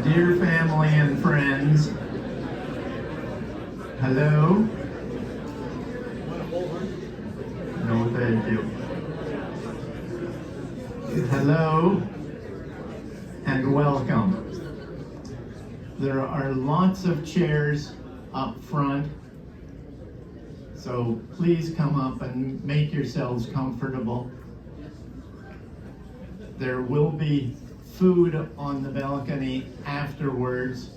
Dear family and friends, hello. No, thank you. Hello and welcome. There are lots of chairs up front, so please come up and make yourselves comfortable. There will be food on the balcony afterwards,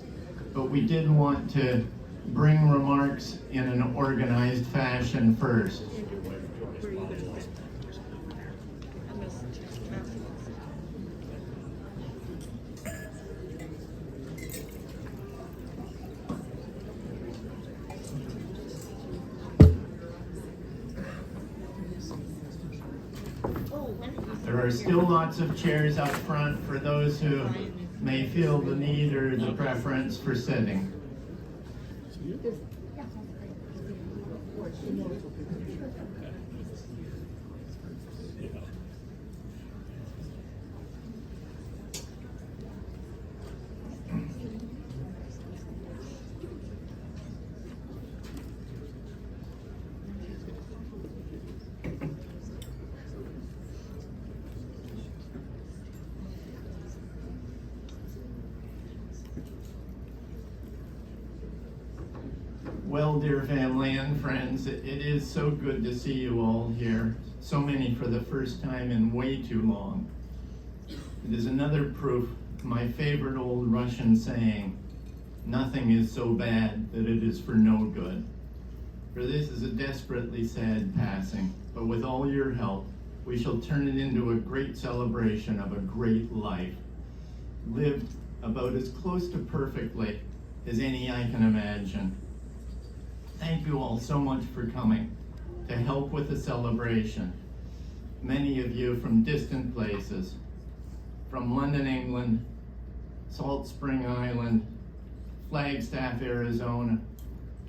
but we did want to bring remarks in an organized fashion first. There are still lots of chairs up front for those who may feel the need or the preference for sitting. Well, dear family and friends, it is so good to see you all here, so many for the first time in way too long. It is another proof, my favorite old Russian saying, nothing is so bad that it is for no good. For this is a desperately sad passing, but with all your help, we shall turn it into a great celebration of a great life, lived about as close to perfectly as any I can imagine. Thank you all so much for coming to help with the celebration. Many of you from distant places, from London, England, Salt Spring Island, Flagstaff, Arizona,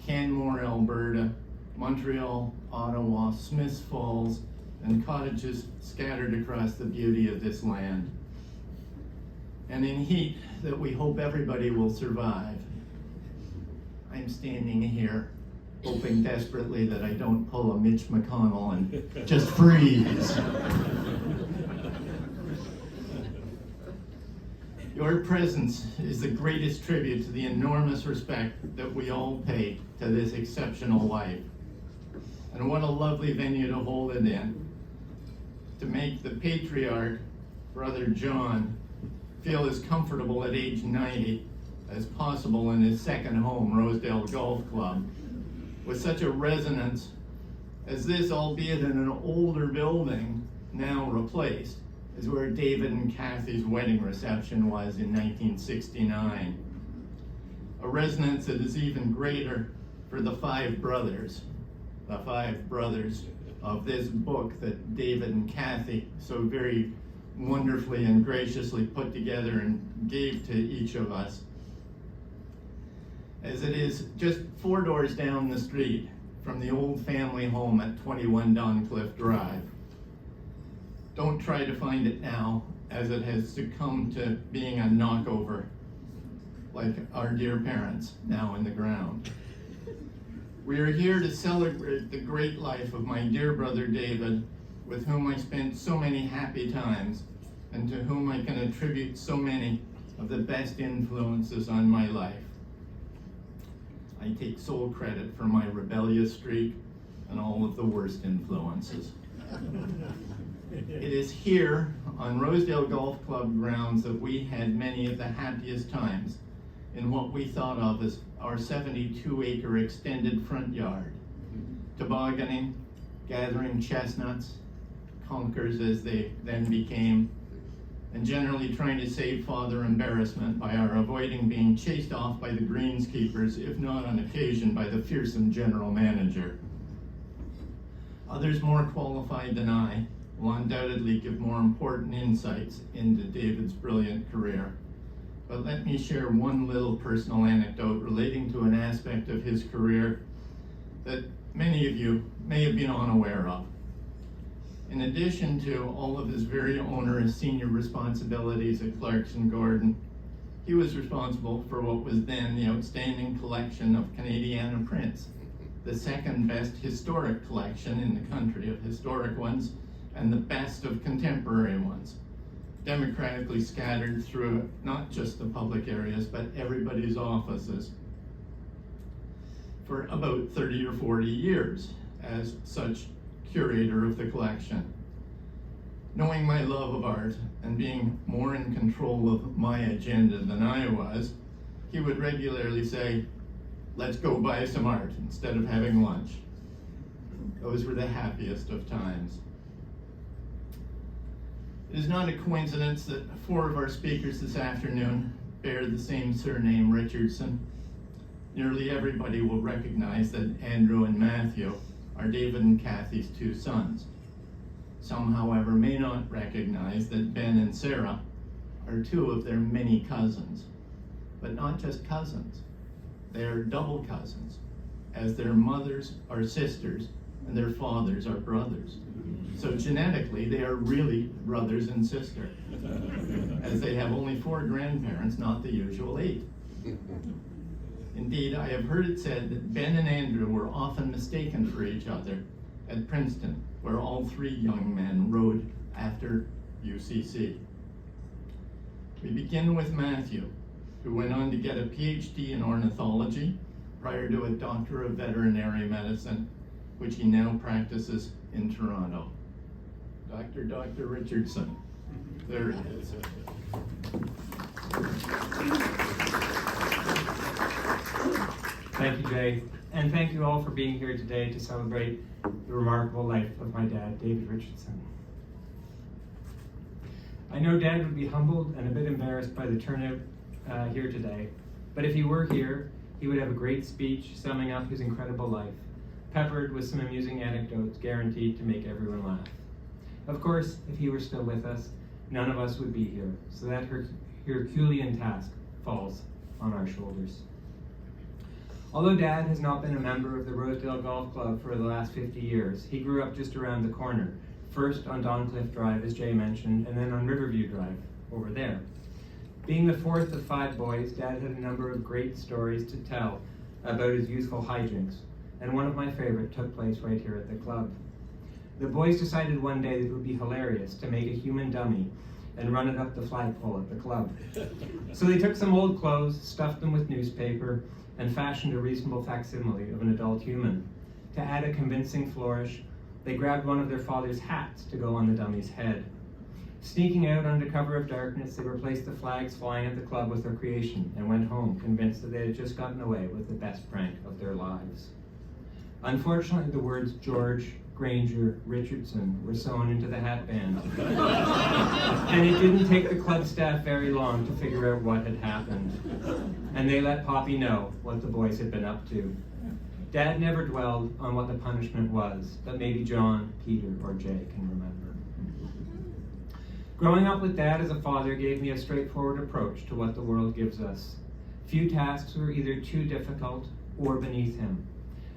Canmore, Alberta, Montreal, Ottawa, Smiths Falls, and cottages scattered across the beauty of this land. And in heat that we hope everybody will survive. I'm standing here hoping desperately that I don't pull a Mitch McConnell and just freeze. Your presence is the greatest tribute to the enormous respect that we all pay to this exceptional life. And what a lovely venue to hold it in. To make the patriarch, Brother John, feel as comfortable at age 90 as possible in his second home, Rosedale Golf Club, with such a resonance as this, albeit in an older building, now replaced, is where David and Kathy's wedding reception was in 1969. A resonance that is even greater for the five brothers of this book that David and Kathy so very wonderfully and graciously put together and gave to each of us. As it is just 4 doors down the street from the old family home at 21 Doncliffe Drive. Don't try to find it now, as it has succumbed to being a knockover, like our dear parents now in the ground. We are here to celebrate the great life of my dear brother David, with whom I spent so many happy times, and to whom I can attribute so many of the best influences on my life. I take sole credit for my rebellious streak and all of the worst influences. It is here on Rosedale Golf Club grounds that we had many of the happiest times in what we thought of as our 72-acre extended front yard, tobogganing, gathering chestnuts, conkers as they then became, and generally trying to save father embarrassment by our avoiding being chased off by the greenskeepers, if not on occasion by the fearsome general manager. Others more qualified than I will undoubtedly give more important insights into David's brilliant career. But let me share one little personal anecdote relating to an aspect of his career that many of you may have been unaware of. In addition to all of his very onerous senior responsibilities at Clarkson Gordon, He was responsible for what was then the outstanding collection of Canadiana prints, the second best historic collection in the country of historic ones, and the best of contemporary ones, democratically scattered through not just the public areas, but everybody's offices for about 30 or 40 years as such curator of the collection. Knowing my love of art and being more in control of my agenda than I was, he would regularly say, "Let's go buy some art," instead of having lunch. Those were the happiest of times. It is not a coincidence that 4 of our speakers this afternoon bear the same surname, Richardson. Nearly everybody will recognize that Andrew and Matthew are David and Kathy's 2 sons. Some, however, may not recognize that Ben and Sarah are 2 of their many cousins. But not just cousins, they are double cousins, as their mothers are sisters and their fathers are brothers. So genetically, they are really brothers and sisters, as they have only 4 grandparents, not the usual 8. Indeed, I have heard it said that Ben and Andrew were often mistaken for each other at Princeton, where all 3 young men rode after UCC. We begin with Matthew, who went on to get a PhD in ornithology prior to a Doctor of Veterinary Medicine, which he now practices in Toronto. Dr. Richardson. There he is. Thank you, Jay, and thank you all for being here today to celebrate the remarkable life of my dad, David Richardson. I know Dad would be humbled and a bit embarrassed by the turnout here today, but if he were here, he would have a great speech summing up his incredible life, peppered with some amusing anecdotes guaranteed to make everyone laugh. Of course, if he were still with us, none of us would be here, so that Herculean task falls on our shoulders. Although Dad has not been a member of the Rosedale Golf Club for the last 50 years, he grew up just around the corner, first on Doncliffe Drive, as Jay mentioned, and then on Riverview Drive, over there. Being the 4th of 5 boys, Dad had a number of great stories to tell about his youthful hijinks, and one of my favorite took place right here at the club. The boys decided one day that it would be hilarious to make a human dummy and run it up the flagpole at the club. So they took some old clothes, stuffed them with newspaper, and fashioned a reasonable facsimile of an adult human. To add a convincing flourish, they grabbed one of their father's hats to go on the dummy's head. Sneaking out under cover of darkness, they replaced the flags flying at the club with their creation and went home convinced that they had just gotten away with the best prank of their lives. Unfortunately, the words George, Granger, Richardson were sewn into the hatband. And it didn't take the club staff very long to figure out what had happened. And they let Poppy know what the boys had been up to. Dad never dwelled on what the punishment was, but maybe John, Peter, or Jay can remember. Growing up with Dad as a father gave me a straightforward approach to what the world gives us. Few tasks were either too difficult or beneath him.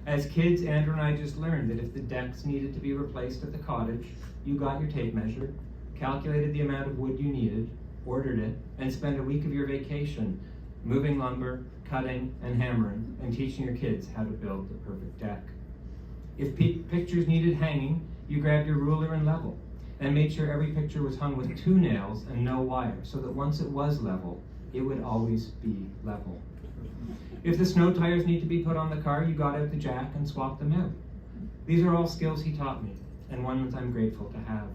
As kids, Andrew and I just learned that if the decks needed to be replaced at the cottage, you got your tape measure, calculated the amount of wood you needed, ordered it, and spent a week of your vacation moving lumber, cutting, and hammering, and teaching your kids how to build the perfect deck. If pictures needed hanging, you grabbed your ruler and level, and made sure every picture was hung with 2 nails and no wire, so that once it was level, it would always be level. If the snow tires need to be put on the car, you got out the jack and swapped them out. These are all skills he taught me, and ones I'm grateful to have.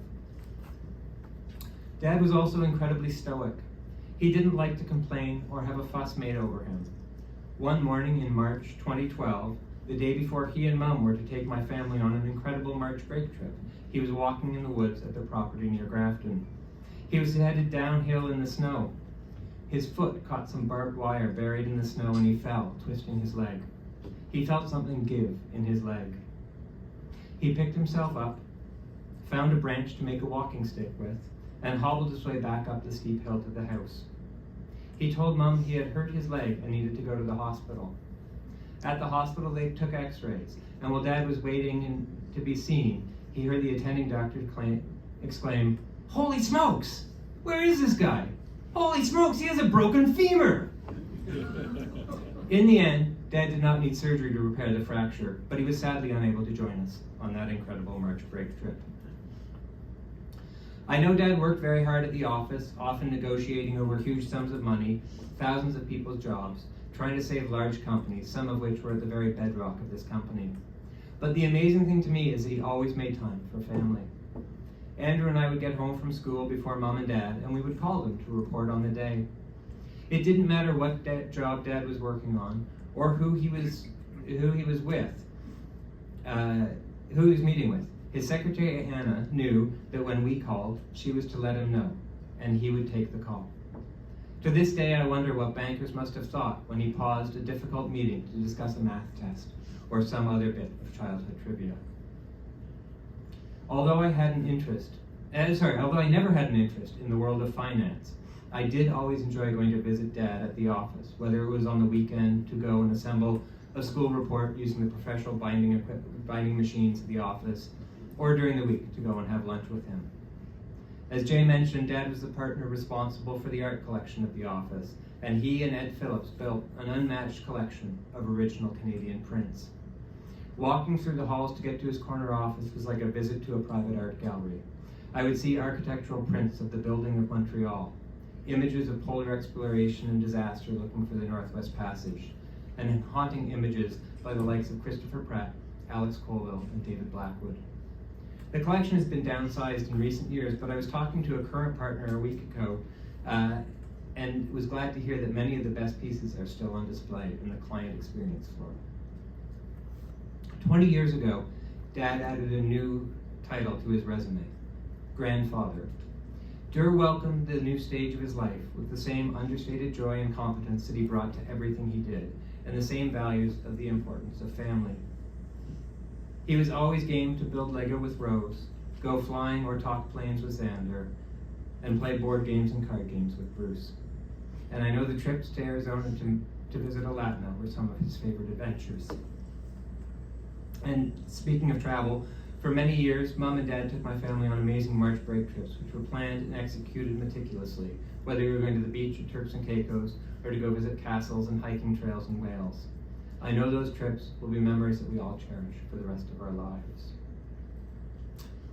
Dad was also incredibly stoic. He didn't like to complain or have a fuss made over him. One morning in March 2012, the day before he and Mom were to take my family on an incredible March break trip, he was walking in the woods at their property near Grafton. He was headed downhill in the snow. His foot caught some barbed wire buried in the snow and he fell, twisting his leg. He felt something give in his leg. He picked himself up, found a branch to make a walking stick with, and hobbled his way back up the steep hill to the house. He told Mom he had hurt his leg and needed to go to the hospital. At the hospital, they took x-rays, and while Dad was waiting to be seen, he heard the attending doctor exclaim, "Holy smokes! Where is this guy?" Holy smokes, he has a broken femur! In the end, Dad did not need surgery to repair the fracture, but he was sadly unable to join us on that incredible March break trip. I know Dad worked very hard at the office, often negotiating over huge sums of money, thousands of people's jobs, trying to save large companies, some of which were at the very bedrock of this company. But the amazing thing to me is that he always made time for family. Andrew and I would get home from school before Mom and Dad, and we would call them to report on the day. It didn't matter what job Dad was working on, or who he was meeting with. His secretary, Anna, knew that when we called, she was to let him know, and he would take the call. To this day, I wonder what bankers must have thought when he paused a difficult meeting to discuss a math test or some other bit of childhood trivia. Although I never had an interest in the world of finance, I did always enjoy going to visit Dad at the office, whether it was on the weekend to go and assemble a school report using the professional binding machines at the office, or during the week to go and have lunch with him. As Jay mentioned, Dad was the partner responsible for the art collection at the office, and he and Ed Phillips built an unmatched collection of original Canadian prints. Walking through the halls to get to his corner office was like a visit to a private art gallery. I would see architectural prints of the building of Montreal, images of polar exploration and disaster looking for the Northwest Passage, and haunting images by the likes of Christopher Pratt, Alex Colville, and David Blackwood. The collection has been downsized in recent years, but I was talking to a current partner a week ago and was glad to hear that many of the best pieces are still on display in the client experience floor. 20 years ago, Dad added a new title to his resume, Grandfather. Durr welcomed the new stage of his life with the same understated joy and competence that he brought to everything he did, and the same values of the importance of family. He was always game to build Lego with Rose, go flying or talk planes with Xander, and play board games and card games with Bruce. And I know the trips to Arizona to visit Alatna were some of his favorite adventures. And speaking of travel, for many years, Mom and Dad took my family on amazing March break trips, which were planned and executed meticulously, whether we were going to the beach at Turks and Caicos or to go visit castles and hiking trails in Wales. I know those trips will be memories that we all cherish for the rest of our lives.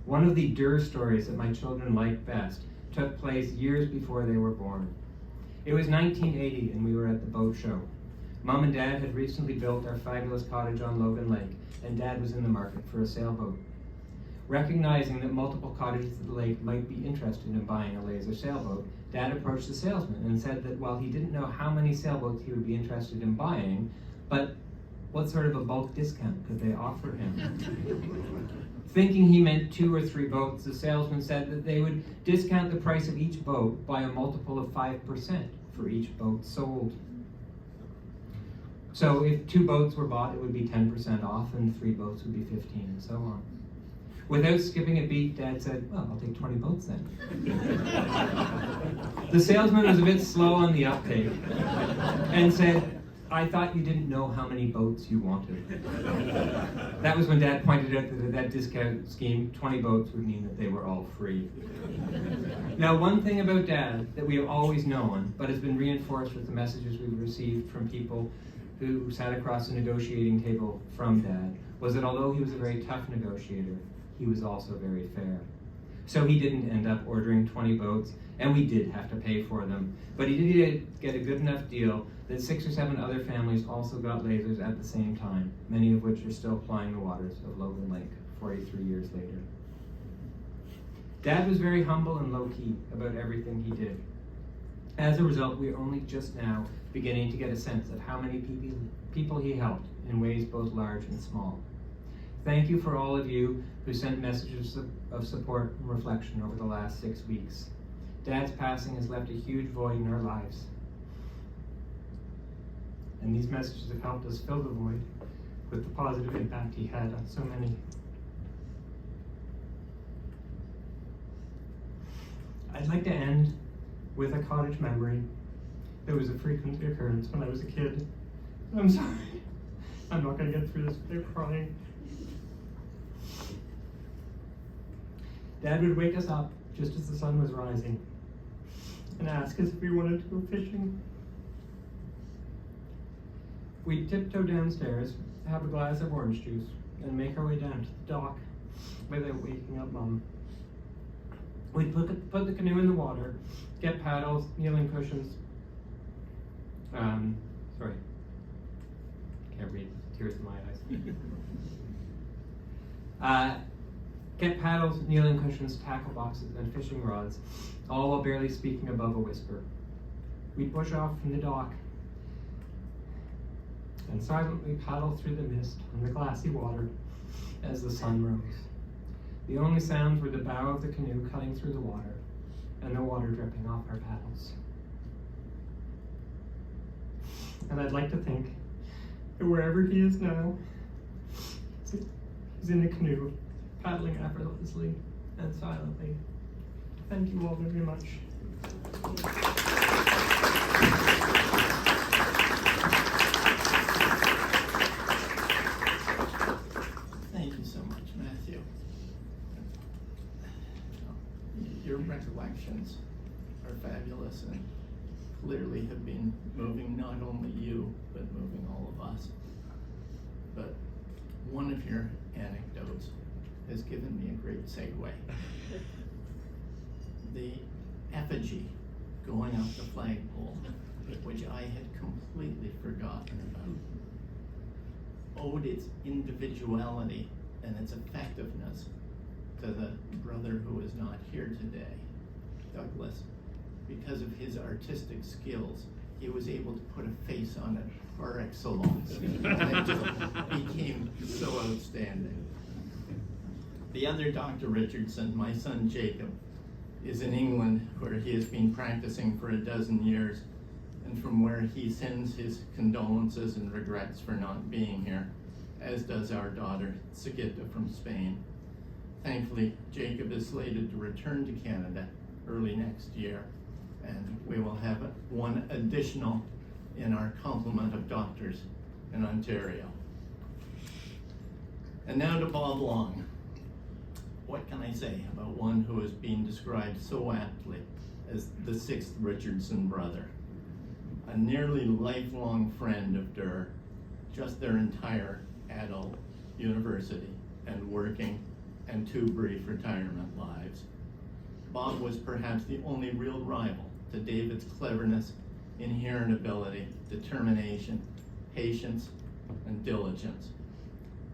One of the Durr stories that my children like best took place years before they were born. It was 1980 and we were at the boat show. Mom and Dad had recently built our fabulous cottage on Logan Lake, and Dad was in the market for a sailboat. Recognizing that multiple cottages at the lake might be interested in buying a laser sailboat, Dad approached the salesman and said that while he didn't know how many sailboats he would be interested in buying, but what sort of a bulk discount could they offer him? Thinking he meant 2 or 3 boats, the salesman said that they would discount the price of each boat by a multiple of 5% for each boat sold. So if 2 boats were bought, it would be 10% off, and 3 boats would be 15%, and so on. Without skipping a beat, Dad said, well, I'll take 20 boats then. The salesman was a bit slow on the uptake and said, I thought you didn't know how many boats you wanted. That was when Dad pointed out that that discount scheme, 20 boats would mean that they were all free. Now, one thing about Dad that we have always known, but has been reinforced with the messages we've received from people who sat across the negotiating table from Dad, was that although he was a very tough negotiator, he was also very fair. So he didn't end up ordering 20 boats, and we did have to pay for them. But he did get a good enough deal that 6 or 7 other families also got lasers at the same time, many of which are still plying the waters of Logan Lake 43 years later. Dad was very humble and low-key about everything he did. As a result, we are only just now beginning to get a sense of how many people he helped in ways both large and small. Thank you for all of you who sent messages of support and reflection over the last 6 weeks. Dad's passing has left a huge void in our lives. And these messages have helped us fill the void with the positive impact he had on so many. I'd like to end with a cottage memory that was a frequent occurrence when I was a kid. I'm sorry. I'm not going to get through this without crying. Dad would wake us up just as the sun was rising. and ask us if we wanted to go fishing. We'd tiptoe downstairs, have a glass of orange juice, and make our way down to the dock without waking up Mum. We'd put the canoe in the water, get paddles, kneeling cushions. Sorry. Can't read. Tears in my eyes. Get paddles, kneeling cushions, tackle boxes, and fishing rods, all while barely speaking above a whisper. We'd push off from the dock and silently paddle through the mist on the glassy water as the sun rose. The only sounds were the bow of the canoe cutting through the water and the water dripping off our paddles. And I'd like to think that wherever he is now, he's in a canoe, paddling effortlessly and silently. Thank you all very much. Thank you so much, Matthew. Your recollections are fabulous and clearly have been moving not only you, but moving all of us. But one of your anecdotes has given me a great segue. The effigy going up the flagpole, which I had completely forgotten about, owed its individuality and its effectiveness to the brother who is not here today, Douglas. Because of his artistic skills, he was able to put a face on it par excellence. And it just became so outstanding. The other Dr. Richardson, my son Jacob, is in England, where he has been practicing for 12 years, and from where he sends his condolences and regrets for not being here, as does our daughter Sigita from Spain. Thankfully, Jacob is slated to return to Canada early next year, and we will have one additional in our complement of doctors in Ontario. And now to Bob Long. What can I say about one who has been described so aptly as the 6th Richardson brother? A nearly lifelong friend of Durr, just their entire adult university and working and 2 brief retirement lives. Bob was perhaps the only real rival to David's cleverness, inherent ability, determination, patience, and diligence.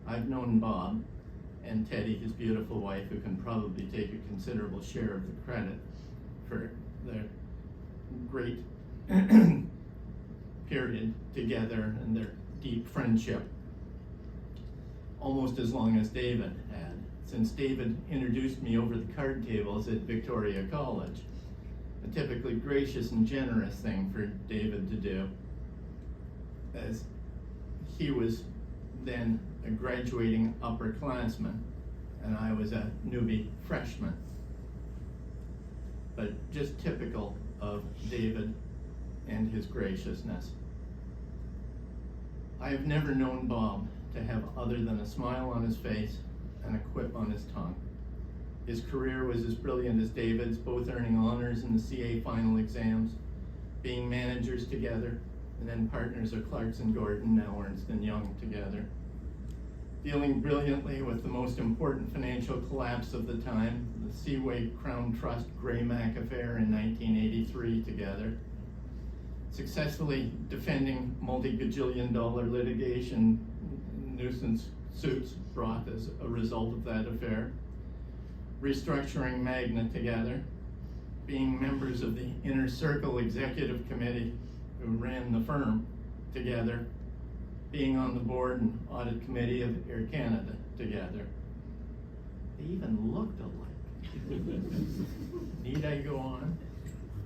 I've known Bob and Teddy, his beautiful wife, who can probably take a considerable share of the credit for their great period together and their deep friendship, almost as long as David had, since David introduced me over the card tables at Victoria College. A typically gracious and generous thing for David to do, as he was then a graduating upperclassman and I was a newbie freshman. But just typical of David and his graciousness. I have never known Bob to have other than a smile on his face and a quip on his tongue. His career was as brilliant as David's, both earning honors in the CA final exams, being managers together, and then partners of Clarkson Gordon, now Ernst & Young together. Dealing brilliantly with the most important financial collapse of the time, the Seaway Crown Trust Grey Mac affair in 1983 together. Successfully defending multi-gajillion-dollar litigation nuisance suits brought as a result of that affair. Restructuring Magna together. Being members of the Inner Circle Executive Committee who ran the firm together. Being on the board and audit committee of Air Canada together. They even looked alike. Need I go on?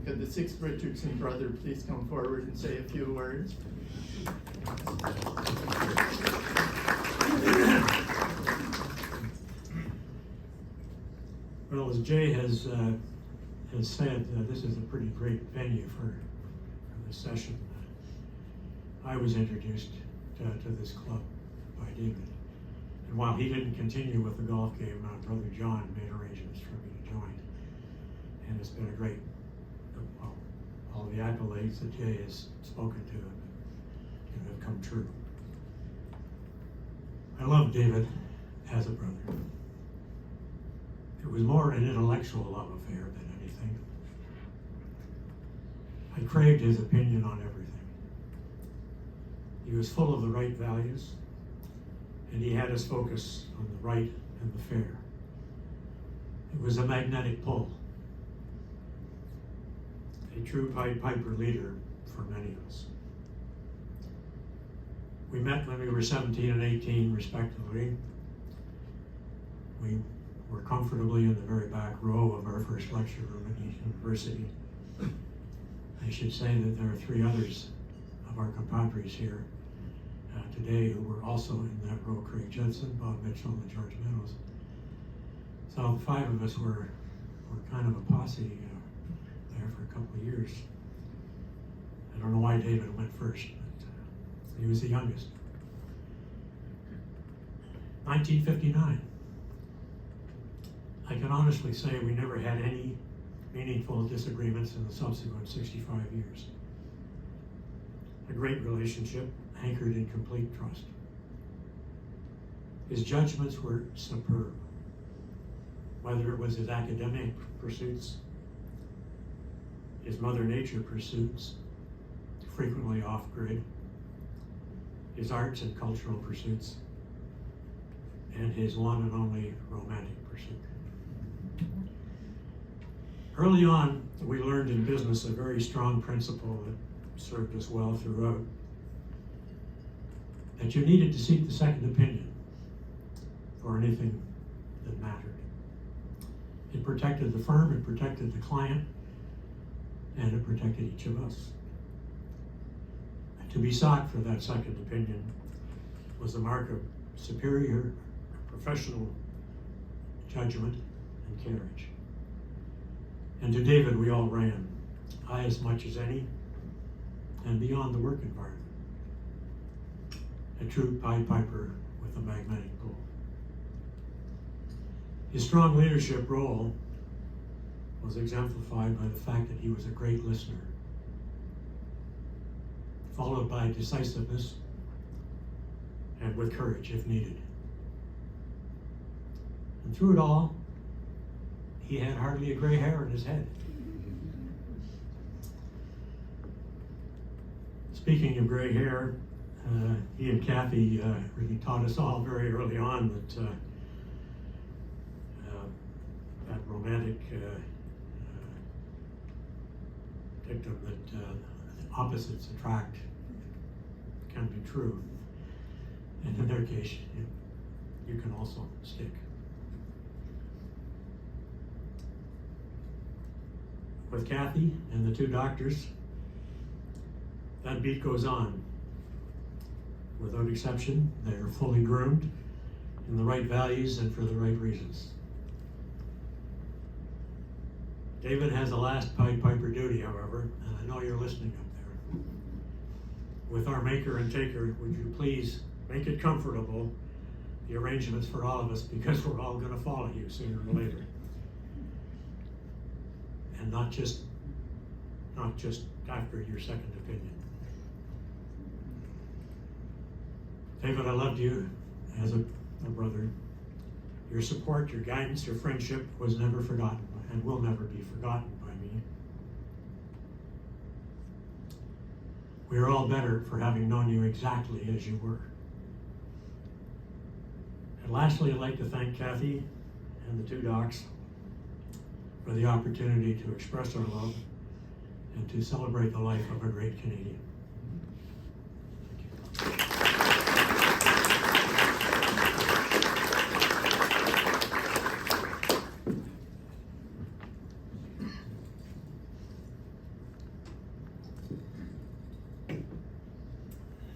Could the 6th Richardson brother please come forward and say a few words? Well, as Jay has said, this is a pretty great venue for this session. I was introduced to this club by David. And while he didn't continue with the golf game, my brother John made arrangements for me to join. And it's been a great, well, the accolades that Jay has spoken to have come true. I love David as a brother. It was more an intellectual love affair than anything. I craved his opinion on everything. He was full of the right values, and he had us focus on the right and the fair. It was a magnetic pull. A true Pied Piper leader for many of us. We met when we were 17 and 18 respectively. We were comfortably in the very back row of our first lecture room at the university. I should say that there are 3 others of our compadres here today who were also in that row: Craig Judson, Bob Mitchell, and George Meadows. So the 5 of us were kind of a posse there for a couple of years. I don't know why David went first, but he was the youngest. 1959. I can honestly say we never had any meaningful disagreements in the subsequent 65 years. A great relationship anchored in complete trust. His judgments were superb, whether it was his academic pursuits, his Mother Nature pursuits, frequently off-grid, his arts and cultural pursuits, and his one and only romantic pursuit. Early on, we learned in business a very strong principle that served us well throughout, that you needed to seek the second opinion for anything that mattered. It protected the firm, it protected the client, and it protected each of us. To be sought for that second opinion was a mark of superior professional judgment and carriage. And to David, we all ran, I as much as any, and beyond the work environment. A true Pied Piper with a magnetic pull. His strong leadership role was exemplified by the fact that he was a great listener, followed by decisiveness and with courage if needed. And through it all, he had hardly a gray hair in his head. Speaking of gray hair, he and Kathy really taught us all very early on that that romantic dictum that opposites attract can be true. And in their case, you can also stick. With Kathy and the 2 doctors, that beat goes on. Without exception, they are fully groomed in the right values and for the right reasons. David has a last Pied Piper duty, however, and I know you're listening up there. With our maker and taker, would you please make it comfortable, the arrangements for all of us, because we're all going to follow you sooner or later. And not just after your second opinion. David, I loved you as a brother. Your support, your guidance, your friendship was never forgotten and will never be forgotten by me. We are all better for having known you exactly as you were. And lastly, I'd like to thank Kathy and the 2 docs for the opportunity to express our love and to celebrate the life of a great Canadian. Thank you.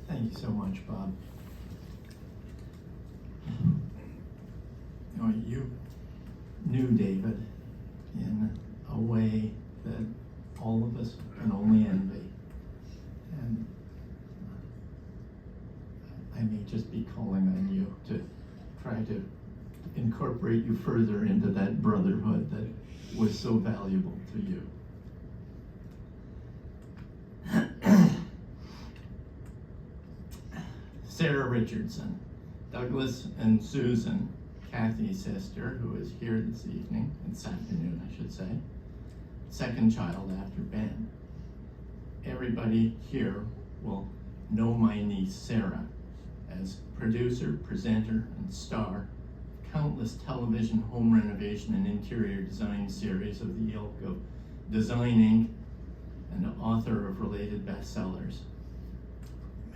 Thank you so much, Bob. You know, you knew David in a way that all of us can only envy. And I may just be calling on you to try to incorporate you further into that brotherhood that was so valuable to you. Sarah Richardson, Douglas and Susan, Kathy's sister, who is here this afternoon, I should say, second child after Ben. Everybody here will know my niece Sarah as producer, presenter, and star of countless television, home renovation, and interior design series of the ilk of Design Inc. and author of related bestsellers.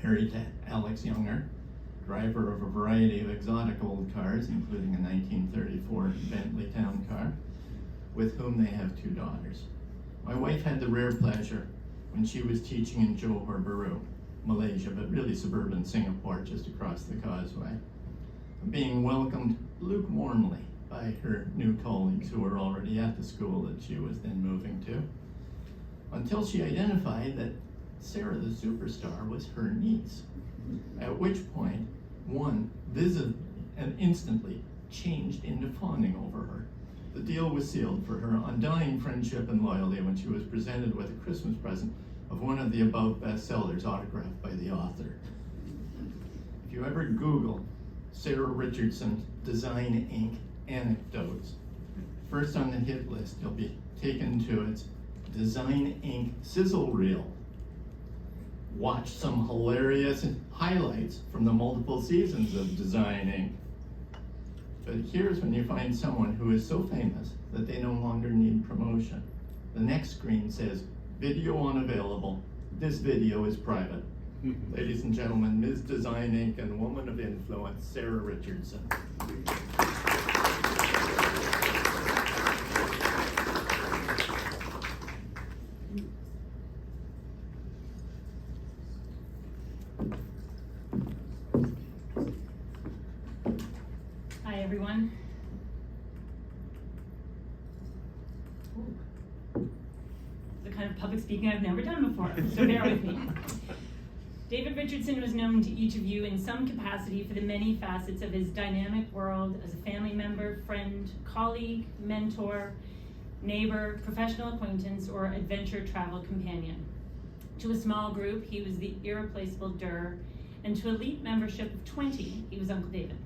Married to Alex Younger, driver of a variety of exotic old cars, including a 1934 Bentley Town Car, with whom they have 2 daughters. My wife had the rare pleasure, when she was teaching in Johor Bahru, Malaysia, but really suburban Singapore, just across the causeway, being welcomed lukewarmly by her new colleagues who were already at the school that she was then moving to, until she identified that Sarah the superstar was her niece, at which point one visibly and instantly changed into fawning over her. The deal was sealed for her undying friendship and loyalty when she was presented with a Christmas present of one of the above bestsellers autographed by the author. If you ever Google Sarah Richardson Design Inc. anecdotes, first on the hit list you'll be taken to its Design Inc. sizzle reel. Watch some hilarious highlights from the multiple seasons of Design Inc. But here's when you find someone who is so famous that they no longer need promotion. The next screen says, video unavailable. This video is private. Ladies and gentlemen, Ms. Design Inc. and woman of influence, Sarah Richardson. Hi, everyone. The kind of public speaking I've never done before, so bear with me. David Richardson was known to each of you in some capacity for the many facets of his dynamic world as a family member, friend, colleague, mentor, neighbor, professional acquaintance, or adventure travel companion. To a small group, he was the irreplaceable Durr, and to elite membership of 20, he was Uncle David.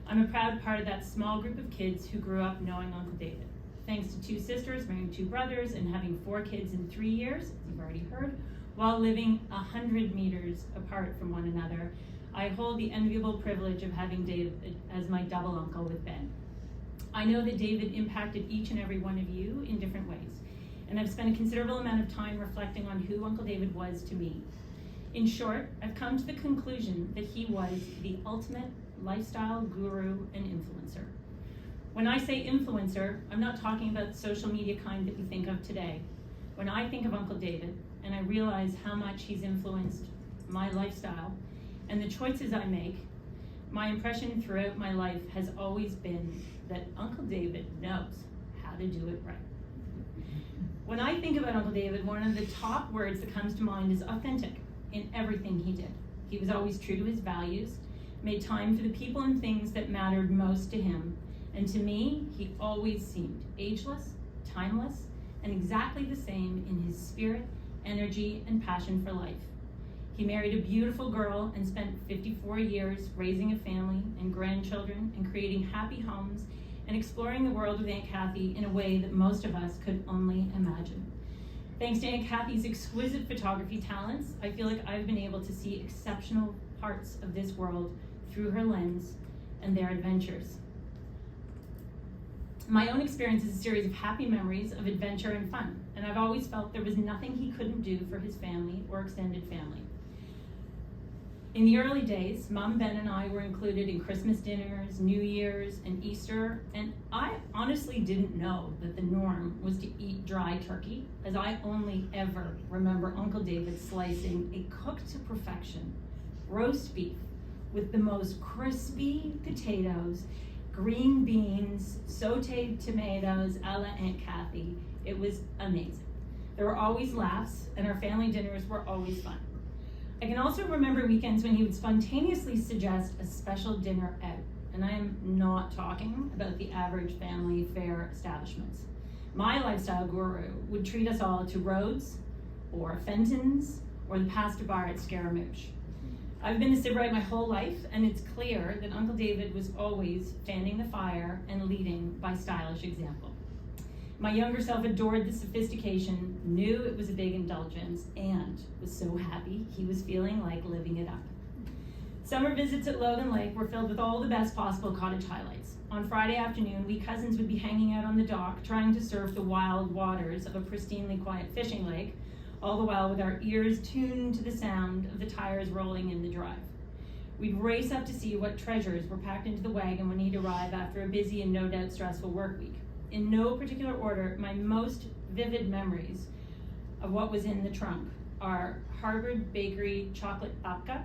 I'm a proud part of that small group of kids who grew up knowing Uncle David. Thanks to 2 sisters, marrying 2 brothers, and having 4 kids in 3 years, as you've already heard, while living 100 meters apart from one another, I hold the enviable privilege of having David as my double uncle with Ben. I know that David impacted each and every one of you in different ways, and I've spent a considerable amount of time reflecting on who Uncle David was to me. In short, I've come to the conclusion that he was the ultimate lifestyle guru and influencer. When I say influencer, I'm not talking about the social media kind that we think of today. When I think of Uncle David, and I realize how much he's influenced my lifestyle and the choices I make, my impression throughout my life has always been that Uncle David knows how to do it right. When I think about Uncle David, one of the top words that comes to mind is authentic in everything he did. He was always true to his values, made time for the people and things that mattered most to him, and to me, he always seemed ageless, timeless, and exactly the same in his spirit, energy, and passion for life. He married a beautiful girl and spent 54 years raising a family and grandchildren and creating happy homes and exploring the world with Aunt Kathy in a way that most of us could only imagine. Thanks to Aunt Kathy's exquisite photography talents, I feel like I've been able to see exceptional parts of this world through her lens and their adventures. My own experience is a series of happy memories of adventure and fun, and I've always felt there was nothing he couldn't do for his family or extended family. In the early days, Mom, Ben, and I were included in Christmas dinners, New Year's, and Easter, and I honestly didn't know that the norm was to eat dry turkey, as I only ever remember Uncle David slicing a cooked to perfection roast beef with the most crispy potatoes, green beans, sauteed tomatoes, a la Aunt Kathy. It was amazing. There were always laughs, and our family dinners were always fun. I can also remember weekends when he would spontaneously suggest a special dinner out, and I am not talking about the average family fare establishments. My lifestyle guru would treat us all to Rhodes, or Fenton's, or the Pasta Bar at Scaramouche. I've been a Sybarite my whole life, and it's clear that Uncle David was always fanning the fire and leading by stylish example. My younger self adored the sophistication, knew it was a big indulgence, and was so happy he was feeling like living it up. Summer visits at Logan Lake were filled with all the best possible cottage highlights. On Friday afternoon, we cousins would be hanging out on the dock, trying to surf the wild waters of a pristinely quiet fishing lake, all the while with our ears tuned to the sound of the tires rolling in the drive. We'd race up to see what treasures were packed into the wagon when he'd arrive after a busy and no doubt stressful work week. In no particular order, my most vivid memories of what was in the trunk are Harvard Bakery chocolate babka,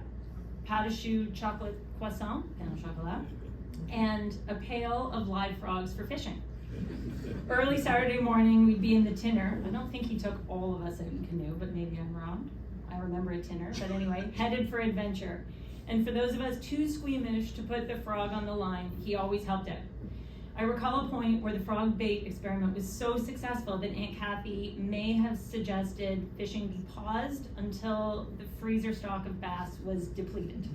pâte à choux chocolate croissant, pain au chocolat, and a pail of live frogs for fishing. Early Saturday morning, we'd be in the tinner. I don't think he took all of us out in canoe, but maybe I'm wrong. I remember a tinner, but anyway, headed for adventure. And for those of us too squeamish to put the frog on the line, he always helped out. I recall a point where the frog bait experiment was so successful that Aunt Kathy may have suggested fishing be paused until the freezer stock of bass was depleted.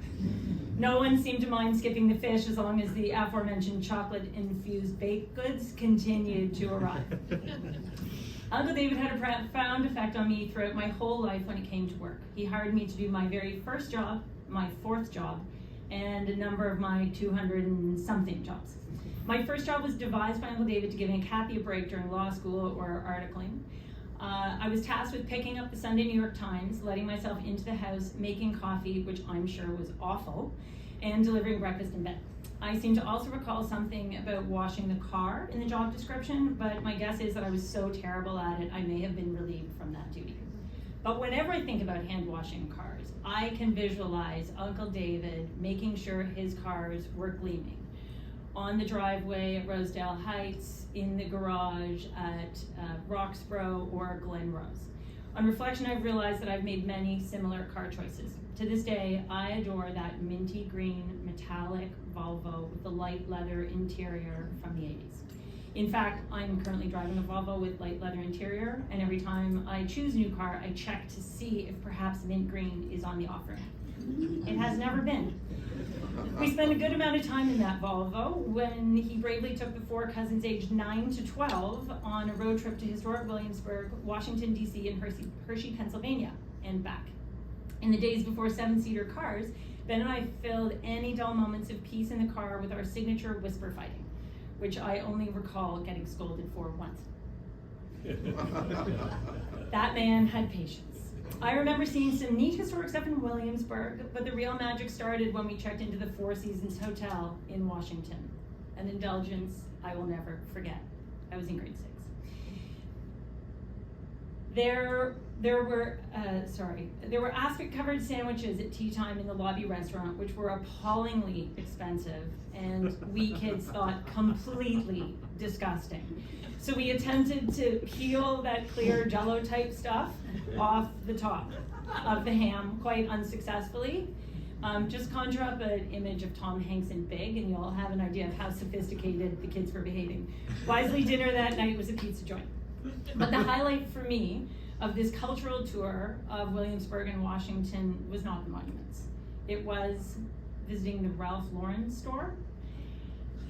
No one seemed to mind skipping the fish as long as the aforementioned chocolate-infused baked goods continued to arrive. Uncle David had a profound effect on me throughout my whole life when it came to work. He hired me to do my very first job, my fourth job, and a number of my 200 and something jobs. My first job was devised by Uncle David to give Aunt Kathy a break during law school or articling. I was tasked with picking up the Sunday New York Times, letting myself into the house, making coffee, which I'm sure was awful, and delivering breakfast in bed. I seem to also recall something about washing the car in the job description, but my guess is that I was so terrible at it, I may have been relieved from that duty. But whenever I think about hand washing cars, I can visualize Uncle David making sure his cars were gleaming. On the driveway at Rosedale Heights, in the garage at Roxborough or Glen Rose. On reflection, I've realized that I've made many similar car choices. To this day, I adore that minty green metallic Volvo with the light leather interior from the 80s. In fact, I'm currently driving a Volvo with light leather interior, and every time I choose a new car, I check to see if perhaps mint green is on the offer. It has never been. We spent a good amount of time in that Volvo when he bravely took the four cousins aged 9 to 12 on a road trip to historic Williamsburg, Washington, D.C., and Hershey, Pennsylvania, and back. In the days before 7-seater cars, Ben and I filled any dull moments of peace in the car with our signature whisper fighting, which I only recall getting scolded for once. That man had patience. I remember seeing some neat historic stuff in Williamsburg, but the real magic started when we checked into the Four Seasons Hotel in Washington, an indulgence I will never forget. I was in grade 6. There were aspic-covered sandwiches at tea time in the lobby restaurant, which were appallingly expensive, and we kids thought completely disgusting. So we attempted to peel that clear Jell-O-type stuff off the top of the ham quite unsuccessfully. Just conjure up an image of Tom Hanks in Big, and you'll have an idea of how sophisticated the kids were behaving. Wisely, dinner that night was a pizza joint. But the highlight for me of this cultural tour of Williamsburg and Washington was not the monuments. It was visiting the Ralph Lauren store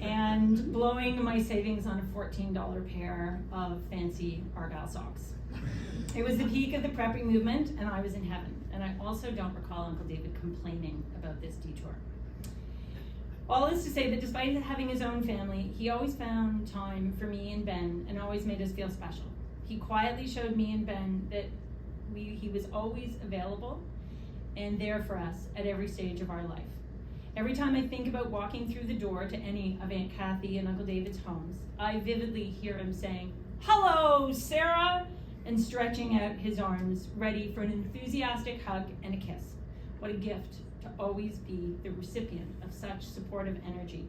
and blowing my savings on a $14 pair of fancy Argyle socks. It was the peak of the prepping movement, and I was in heaven. And I also don't recall Uncle David complaining about this detour. All this to say that despite having his own family, he always found time for me and Ben and always made us feel special. He quietly showed me and Ben that he was always available and there for us at every stage of our life. Every time I think about walking through the door to any of Aunt Kathy and Uncle David's homes, I vividly hear him saying, "Hello, Sarah," and stretching out his arms, ready for an enthusiastic hug and a kiss. What a gift to always be the recipient of such supportive energy.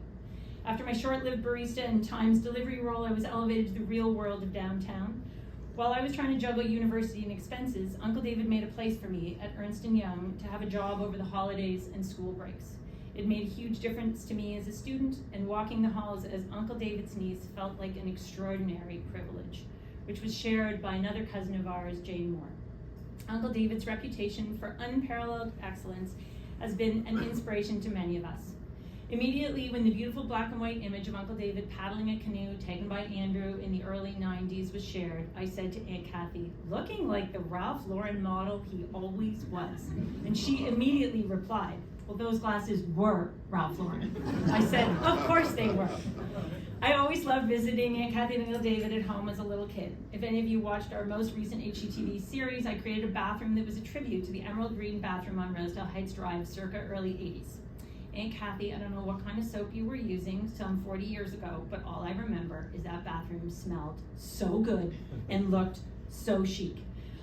After my short-lived barista and Times delivery role, I was elevated to the real world of downtown. While I was trying to juggle university and expenses, Uncle David made a place for me at Ernst & Young to have a job over the holidays and school breaks. It made a huge difference to me as a student, and walking the halls as Uncle David's niece felt like an extraordinary privilege, which was shared by another cousin of ours, Jane Moore. Uncle David's reputation for unparalleled excellence has been an inspiration to many of us. Immediately when the beautiful black and white image of Uncle David paddling a canoe taken by Andrew in the early 90s was shared, I said to Aunt Kathy, looking like the Ralph Lauren model he always was. And she immediately replied, well, those glasses were Ralph Lauren. I said, of course they were. I always loved visiting Aunt Kathy and Uncle David at home as a little kid. If any of you watched our most recent HGTV series, I created a bathroom that was a tribute to the emerald green bathroom on Rosedale Heights Drive circa early 80s. Aunt Kathy, I don't know what kind of soap you were using some 40 years ago, but all I remember is that bathroom smelled so good and looked so chic.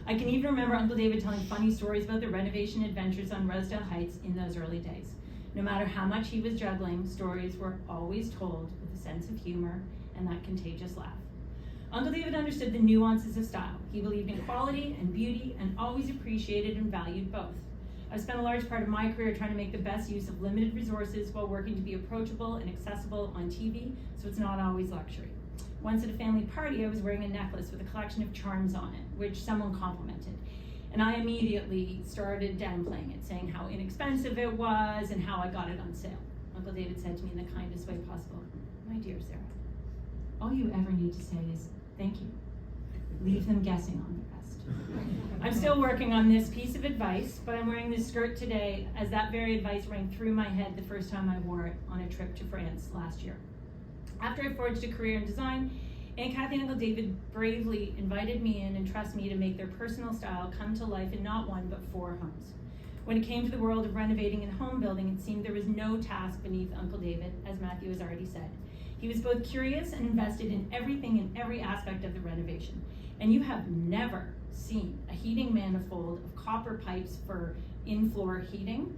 I can even remember Uncle David telling funny stories about the renovation adventures on Rosedale Heights in those early days. No matter how much he was juggling, stories were always told with a sense of humor and that contagious laugh. Uncle David understood the nuances of style. He believed in quality and beauty and always appreciated and valued both. I've spent a large part of my career trying to make the best use of limited resources while working to be approachable and accessible on TV, so it's not always luxury. Once at a family party, I was wearing a necklace with a collection of charms on it, which someone complimented. And I immediately started downplaying it, saying how inexpensive it was and how I got it on sale. Uncle David said to me in the kindest way possible, my dear Sarah, all you ever need to say is, thank you. Leave them guessing on the rest. I'm still working on this piece of advice, but I'm wearing this skirt today as that very advice rang through my head the first time I wore it on a trip to France last year. After I forged a career in design, Aunt Kathy and Uncle David bravely invited me in and trusted me to make their personal style come to life in not one but 4 homes. When it came to the world of renovating and home building, it seemed there was no task beneath Uncle David, as Matthew has already said. He was both curious and invested in everything and every aspect of the renovation. And you have never seen a heating manifold of copper pipes for in-floor heating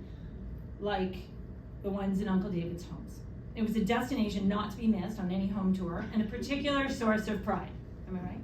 like the ones in Uncle David's homes. It was a destination not to be missed on any home tour and a particular source of pride. Am I right?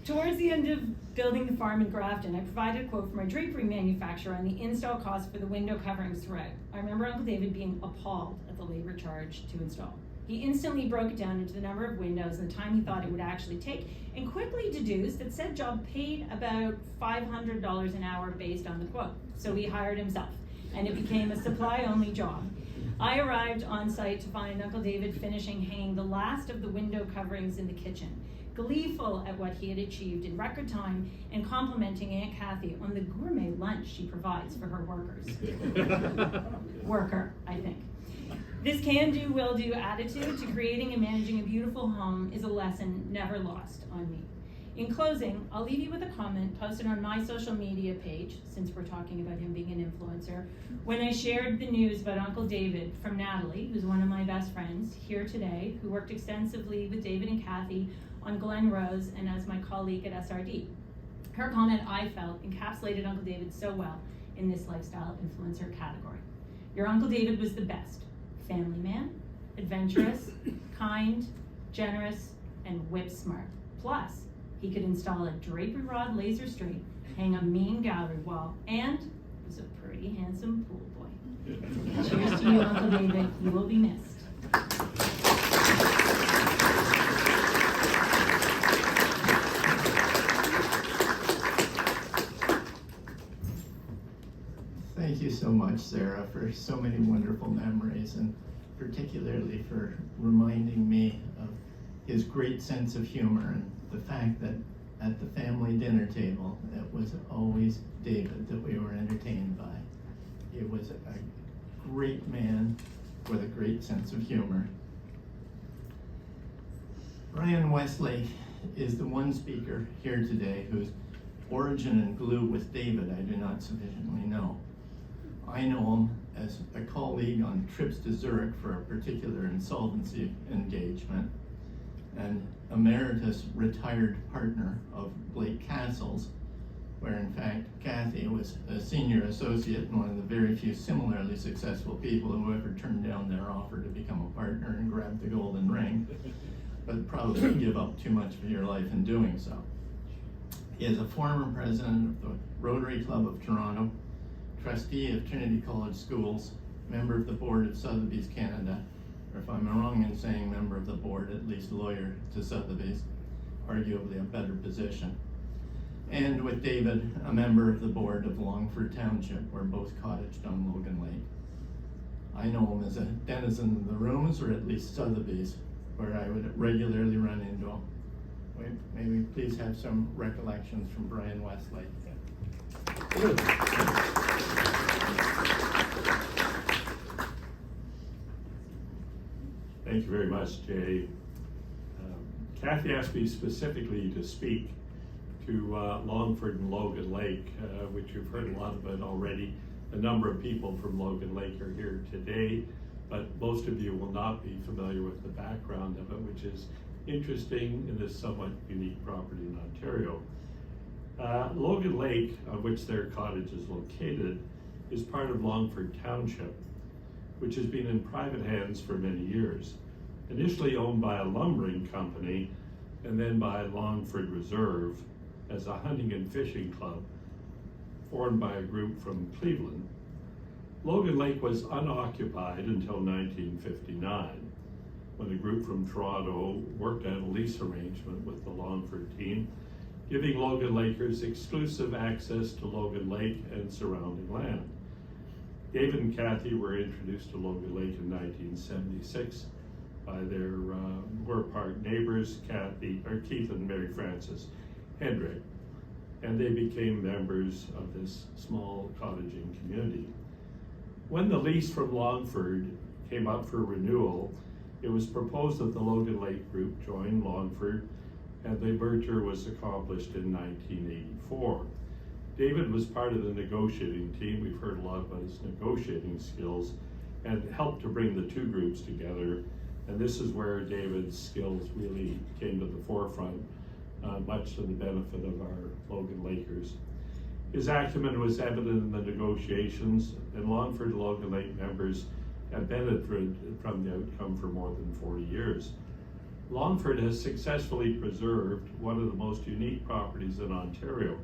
Towards the end of building the farm in Grafton, I provided a quote from our drapery manufacturer on the install cost for the window coverings throughout. I remember Uncle David being appalled at the labor charge to install. He instantly broke it down into the number of windows and the time he thought it would actually take, and quickly deduced that said job paid about $500 an hour based on the quote. So he hired himself, and it became a supply-only job. I arrived on site to find Uncle David finishing hanging the last of the window coverings in the kitchen, gleeful at what he had achieved in record time and complimenting Aunt Kathy on the gourmet lunch she provides for her workers. Worker, I think. This can-do, will-do attitude to creating and managing a beautiful home is a lesson never lost on me. In closing, I'll leave you with a comment posted on my social media page, since we're talking about him being an influencer, when I shared the news about Uncle David from Natalie, who's one of my best friends here today, who worked extensively with David and Kathy on Glen Rose and as my colleague at SRD. Her comment, I felt, encapsulated Uncle David so well in this lifestyle influencer category. Your Uncle David was the best. Family man, adventurous, kind, generous, and whip smart. Plus, he could install a drapery rod laser straight, hang a mean gallery wall, and was a pretty handsome pool boy. Cheers to you, Uncle David. You will be missed. Thank you so much, Sarah, for so many wonderful memories, and particularly for reminding me of his great sense of humor and the fact that at the family dinner table, it was always David that we were entertained by. He was a great man with a great sense of humor. Brian Westlake is the one speaker here today whose origin and glue with David I do not sufficiently know. I know him as a colleague on trips to Zurich for a particular insolvency engagement, and emeritus retired partner of Blake Castles, where in fact Kathy was a senior associate and one of the very few similarly successful people who ever turned down their offer to become a partner and grab the golden ring, but probably give up too much of your life in doing so. He is a former president of the Rotary Club of Toronto, trustee of Trinity College Schools, member of the board of Sotheby's Canada, or if I'm wrong in saying member of the board, at least lawyer to Sotheby's, arguably a better position. and with David, a member of the board of Longford Township, where both cotaged on Logan Lake. I know him as a denizen of the rooms, or at least Sotheby's, where I would regularly run into him. May we please have some recollections from Brian Westlake. Thank you very much, Jay. Kathy asked me specifically to speak to Longford and Logan Lake, which you've heard a lot about already. A number of people from Logan Lake are here today, but most of you will not be familiar with the background of it, which is interesting in this somewhat unique property in Ontario. Logan Lake, on which their cottage is located, is part of Longford Township, which has been in private hands for many years. Initially owned by a lumbering company and then by Longford Reserve as a hunting and fishing club formed by a group from Cleveland. Logan Lake was unoccupied until 1959, when a group from Toronto worked out a lease arrangement with the Longford team, giving Logan Lakers exclusive access to Logan Lake and surrounding land. David and Kathy were introduced to Logan Lake in 1976 by their Moore Park neighbors, Keith and Mary Frances Hendrick, and they became members of this small cottaging community. When the lease from Longford came up for renewal, it was proposed that the Logan Lake Group join Longford, and the merger was accomplished in 1984. David was part of the negotiating team. We've heard a lot about his negotiating skills, and helped to bring the two groups together. And this is where David's skills really came to the forefront, much to the benefit of our Logan Lakers. His acumen was evident in the negotiations, and Longford and Logan Lake members have benefited from the outcome for more than 40 years. Longford has successfully preserved one of the most unique properties in Ontario.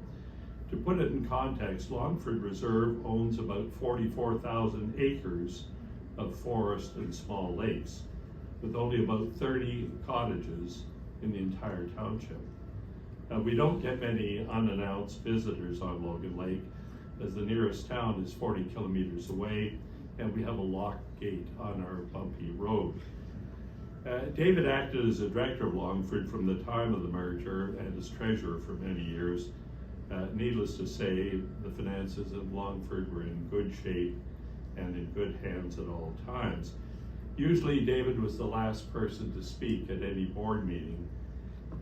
To put it in context, Longford Reserve owns about 44,000 acres of forest and small lakes, with only about 30 cottages in the entire township. We don't get many unannounced visitors on Logan Lake, as the nearest town is 40 kilometers away, and we have a locked gate on our bumpy road. David acted as a director of Longford from the time of the merger and as treasurer for many years. Needless to say, the finances of Longford were in good shape and in good hands at all times. Usually David was the last person to speak at any board meeting,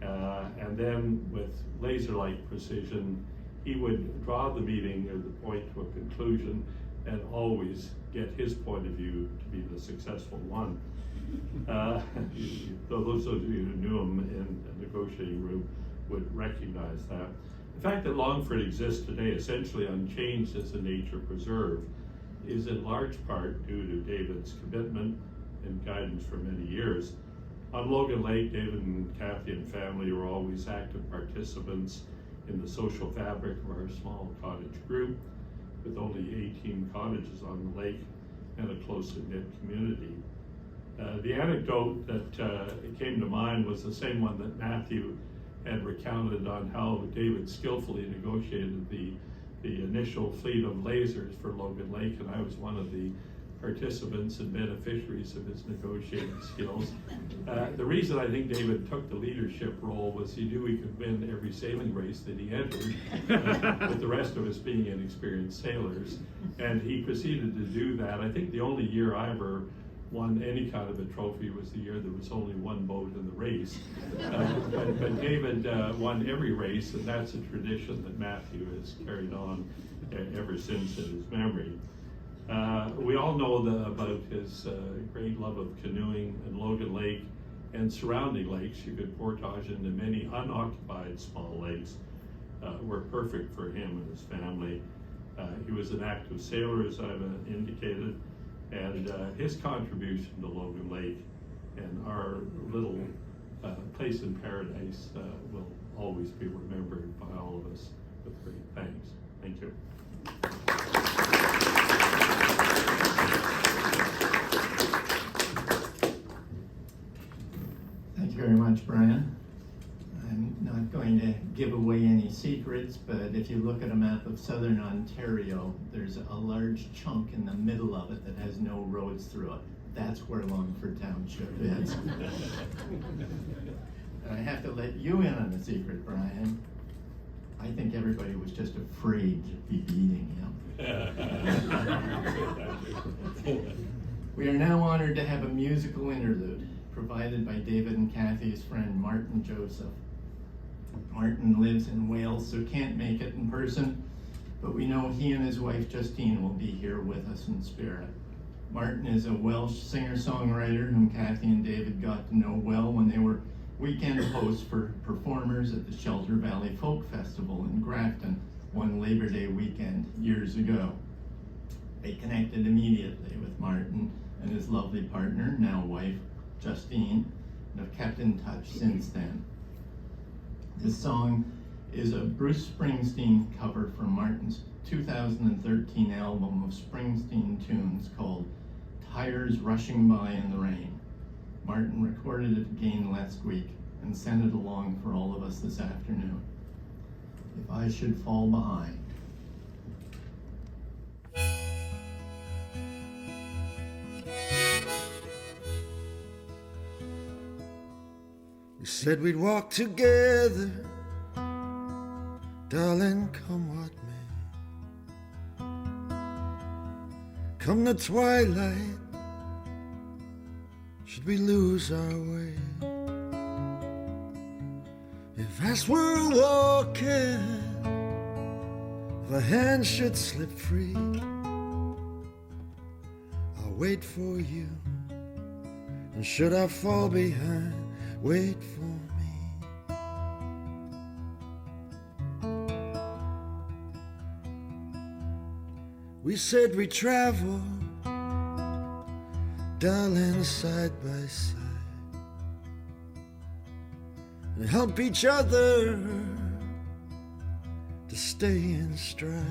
and then with laser-like precision, he would draw the meeting or the point to a conclusion and always get his point of view to be the successful one. Those of you who knew him in the negotiating room would recognize that. The fact that Longford exists today essentially unchanged as a nature preserve is in large part due to David's commitment and guidance for many years. On Logan Lake, David and Kathy and family were always active participants in the social fabric of our small cottage group, with only 18 cottages on the lake and a closely knit community. The anecdote that came to mind was the same one that Matthew had recounted on how David skillfully negotiated the initial fleet of lasers for Logan Lake, and I was one of the participants and beneficiaries of his negotiating skills. The reason I think David took the leadership role was he knew he could win every sailing race that he entered, with the rest of us being inexperienced sailors, and he proceeded to do that. I think the only year I won any kind of a trophy was the year there was only one boat in the race. But David won every race, and that's a tradition that Matthew has carried on ever since in his memory. We all know about his great love of canoeing, and Logan Lake and surrounding lakes. You could portage into many unoccupied small lakes were perfect for him and his family. He was an active sailor, as I've indicated, and his contribution to Logan Lake and our little place in paradise will always be remembered by all of us with great thanks. Thank you. Thank you very much, Brian. I'm not going to give away any any secrets, but if you look at a map of southern Ontario, there's a large chunk in the middle of it that has no roads through it. That's where Longford Township is. And I have to let you in on a secret, Brian. I think everybody was just afraid to be beating him. We are now honored to have a musical interlude provided by David and Kathy's friend Martin Joseph. Martin lives in Wales, so can't make it in person, but we know he and his wife Justine will be here with us in spirit. Martin is a Welsh singer-songwriter whom Kathy and David got to know well when they were weekend hosts for performers at the Shelter Valley Folk Festival in Grafton one Labor Day weekend years ago. They connected immediately with Martin and his lovely partner, now wife, Justine, and have kept in touch since then. This song is a Bruce Springsteen cover from Martin's 2013 album of Springsteen tunes called Tires Rushing By in the Rain. Martin recorded it again last week and sent it along for all of us this afternoon. If I Should Fall Behind. We said we'd walk together, darling, come what may. Come the twilight, should we lose our way. If as we're walking, if a hand should slip free, I'll wait for you, and should I fall behind, wait for me. We said we'd travel, darling, side by side, and help each other to stay in stride.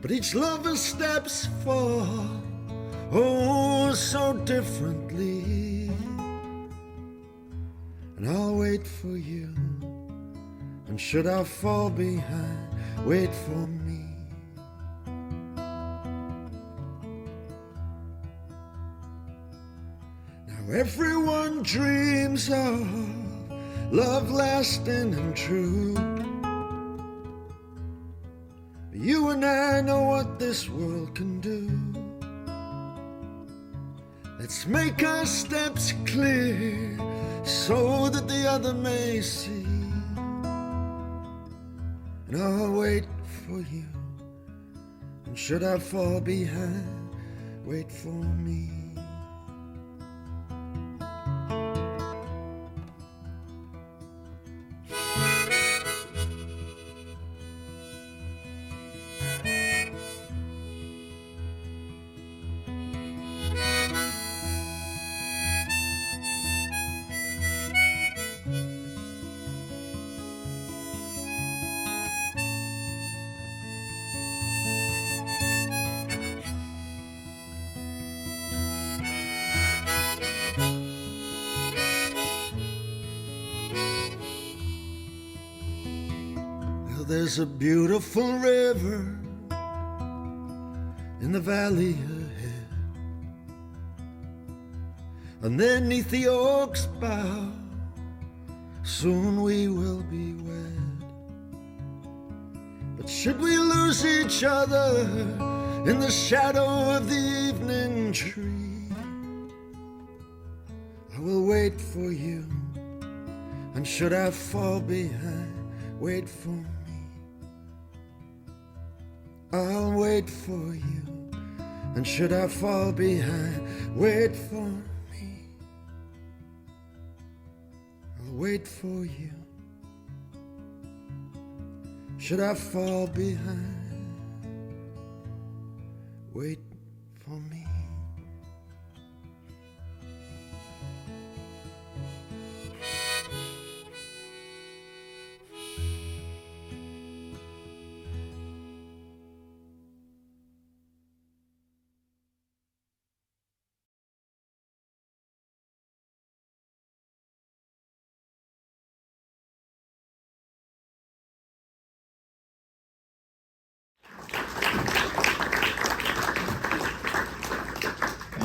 But each lover's steps fall, oh, so differently. And I'll wait for you, and should I fall behind, wait for me. Now everyone dreams of love lasting and true, but you and I know what this world can do. Let's make our steps clear, so that the other may see. And I'll wait for you, and should I fall behind, wait for me. There's a beautiful river in the valley ahead, underneath the oak's bough, soon we will be wed. But should we lose each other in the shadow of the evening tree, I will wait for you, and should I fall behind, wait for me. I'll wait for you, and should I fall behind, wait for me. I'll wait for you, should I fall behind, wait for me.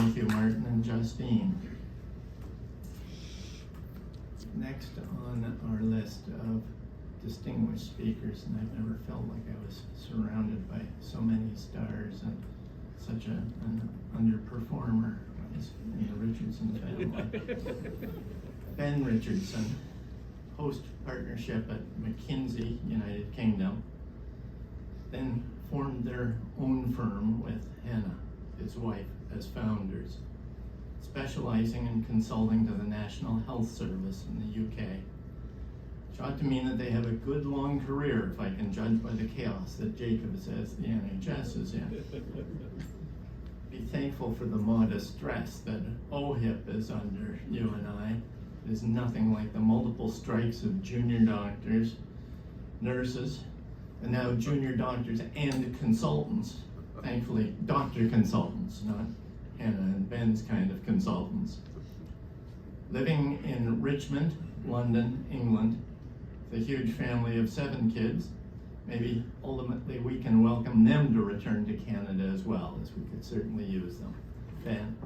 Thank you, Martin and Justine. Next on our list of distinguished speakers, and I've never felt like I was surrounded by so many stars and such an underperformer as in the Richardson family. Ben Richardson, host partnership at McKinsey, United Kingdom, then formed their own firm with Hannah, his wife, as founders, specializing in consulting to the National Health Service in the UK. Which ought to mean that they have a good long career, if I can judge by the chaos that Jacob says the NHS is in. Be thankful for the modest stress that OHIP is under, you and I. It is nothing like the multiple strikes of junior doctors, nurses, and now junior doctors and consultants. Thankfully, doctor consultants, not Hannah and Ben's kind of consultants. Living in Richmond, London, England, with a huge family of 7 kids, maybe ultimately we can welcome them to return to Canada as well, as we could certainly use them. Ben.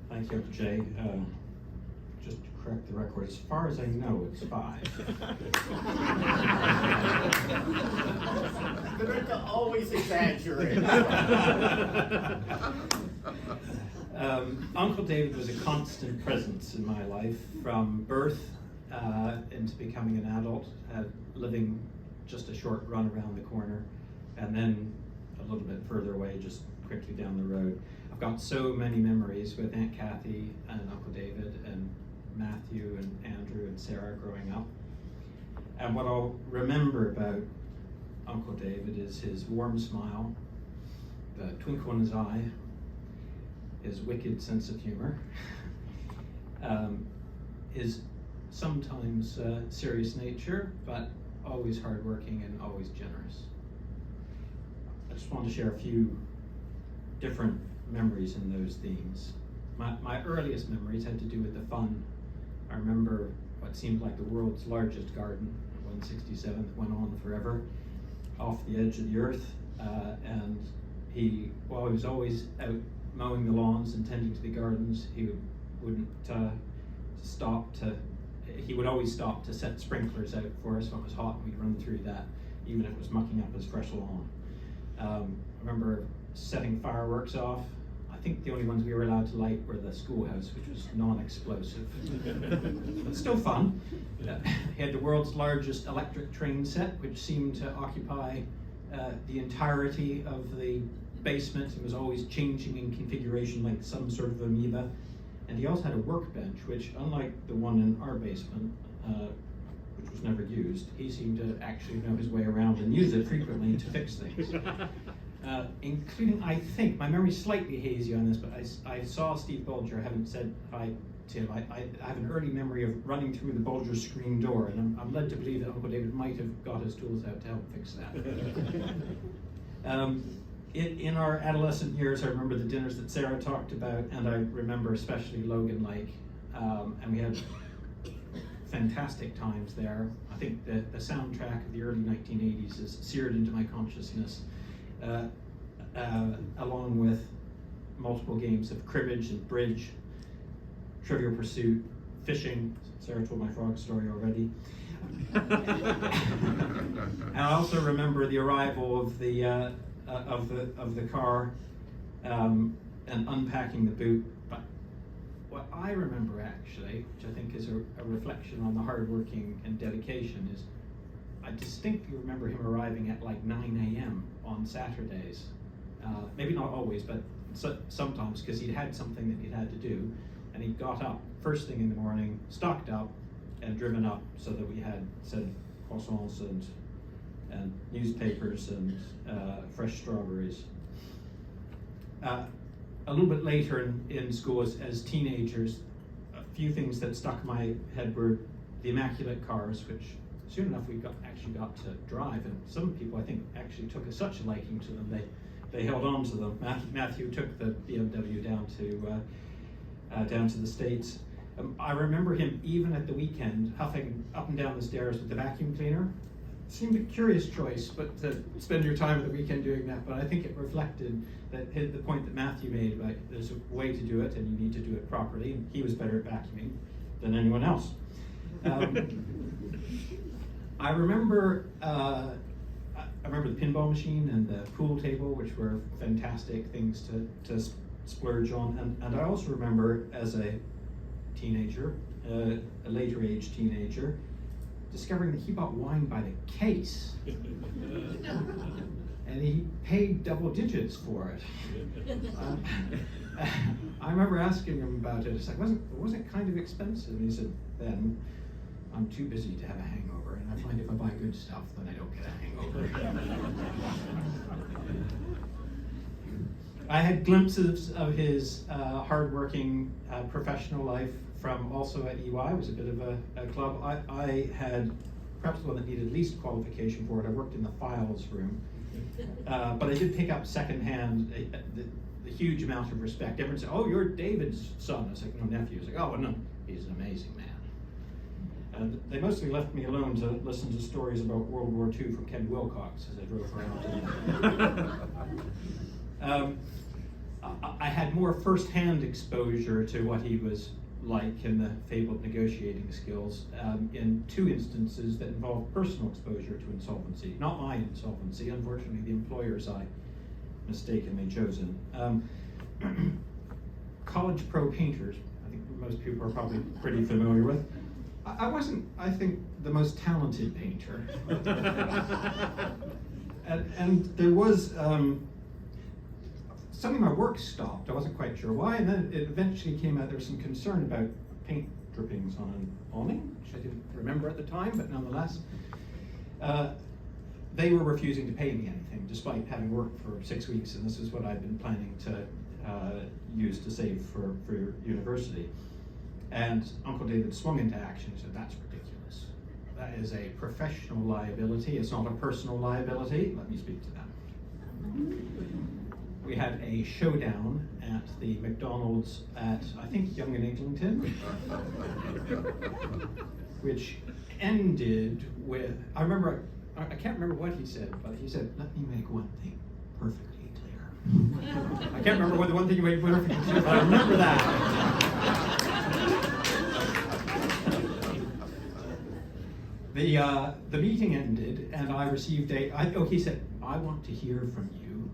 Thank you, Uncle Jay. Just to correct the record, as far as I know, it's 5. Better to always exaggerate. Uncle David was a constant presence in my life from birth into becoming an adult, living just a short run around the corner, and then a little bit further away, just quickly down the road. I've got so many memories with Aunt Kathy and Uncle David and Matthew and Andrew and Sarah growing up. And what I'll remember about Uncle David is his warm smile, the twinkle in his eye, his wicked sense of humor, his sometimes serious nature, but always hardworking and always generous. I just want to share a few different memories in those themes. My earliest memories had to do with the fun. I remember what seemed like the world's largest garden, 167th, went on forever, off the edge of the earth, and he was always out mowing the lawns and tending to the gardens. He wouldn't stop to, he would always stop to set sprinklers out for us when it was hot, and we'd run through that, even if it was mucking up his fresh lawn. I remember setting fireworks off. I think the only ones we were allowed to light were the schoolhouse, which was non-explosive, but still fun. He had the world's largest electric train set, which seemed to occupy the entirety of the basement. It was always changing in configuration like some sort of amoeba. And he also had a workbench, which, unlike the one in our basement, which was never used, he seemed to actually know his way around and use it frequently to fix things. Including, I think, my memory's slightly hazy on this, but I saw Steve Bolger. I haven't said hi to him. I have an early memory of running through the Bolger screen door, and I'm led to believe that Uncle David might have got his tools out to help fix that. In our adolescent years, I remember the dinners that Sarah talked about, and I remember especially Logan Lake, and we had fantastic times there. I think that the soundtrack of the early 1980s is seared into my consciousness, along with multiple games of cribbage and bridge, Trivial Pursuit, fishing. Sarah told my frog story already. And I also remember the arrival of the car and unpacking the boot. But what I remember actually, which I think is a reflection on the hard working and dedication, is I distinctly remember him arriving at like 9 a.m. on Saturdays. Maybe not always, but sometimes, because he'd had something that he'd had to do, and he got up first thing in the morning, stocked up, and driven up so that we had said croissants and newspapers and fresh strawberries. A little bit later in school, as teenagers, a few things that stuck in my head were the immaculate cars, which soon enough we actually got to drive, and some people I think actually took such a liking to them they held on to them. Matthew took the BMW down to down to the States. I remember him even at the weekend huffing up and down the stairs with the vacuum cleaner. Seemed a curious choice, but to spend your time at the weekend doing that, but I think it reflected that the point that Matthew made, right? There's a way to do it and you need to do it properly, and he was better at vacuuming than anyone else. I remember the pinball machine and the pool table, which were fantastic things to splurge on, and I also remember as a teenager, a later age teenager, discovering that he bought wine by the case. And he paid double digits for it. I remember asking him about it. It's like, was it kind of expensive? And he said, Ben, I'm too busy to have a hangover, and I find if I buy good stuff, then I don't get a hangover. I had glimpses of his hardworking professional life from also at EY. It was a bit of a club. I had perhaps the one that needed least qualification for it. I worked in the files room. But I did pick up secondhand the huge amount of respect. Everyone said, oh, you're David's son. I was like, no, nephew. I was like, oh, well, no, he's an amazing man. And they mostly left me alone to listen to stories about World War II from Ken Wilcox as I drove around. I had more first-hand exposure to what he was like in the fabled negotiating skills in two instances that involved personal exposure to insolvency. Not my insolvency, unfortunately, the employers I mistakenly chosen. College pro painters, I think most people are probably pretty familiar with. I wasn't, I think, the most talented painter. and there was, some of my work stopped. I wasn't quite sure why, and then it eventually came out there was some concern about paint drippings on an awning, which I didn't remember at the time, but nonetheless. They were refusing to pay me anything, despite having worked for 6 weeks, and this is what I'd been planning to use to save for university. And Uncle David swung into action and said, that's ridiculous. That is a professional liability, it's not a personal liability. Let me speak to them. We had a showdown at the McDonald's at, I think, Yonge and Eglinton, which ended with, I can't remember what he said, but he said, let me make one thing perfectly clear. I can't remember what the one thing you made perfectly clear, but I remember that. The meeting ended, and I received he said, I want to hear from you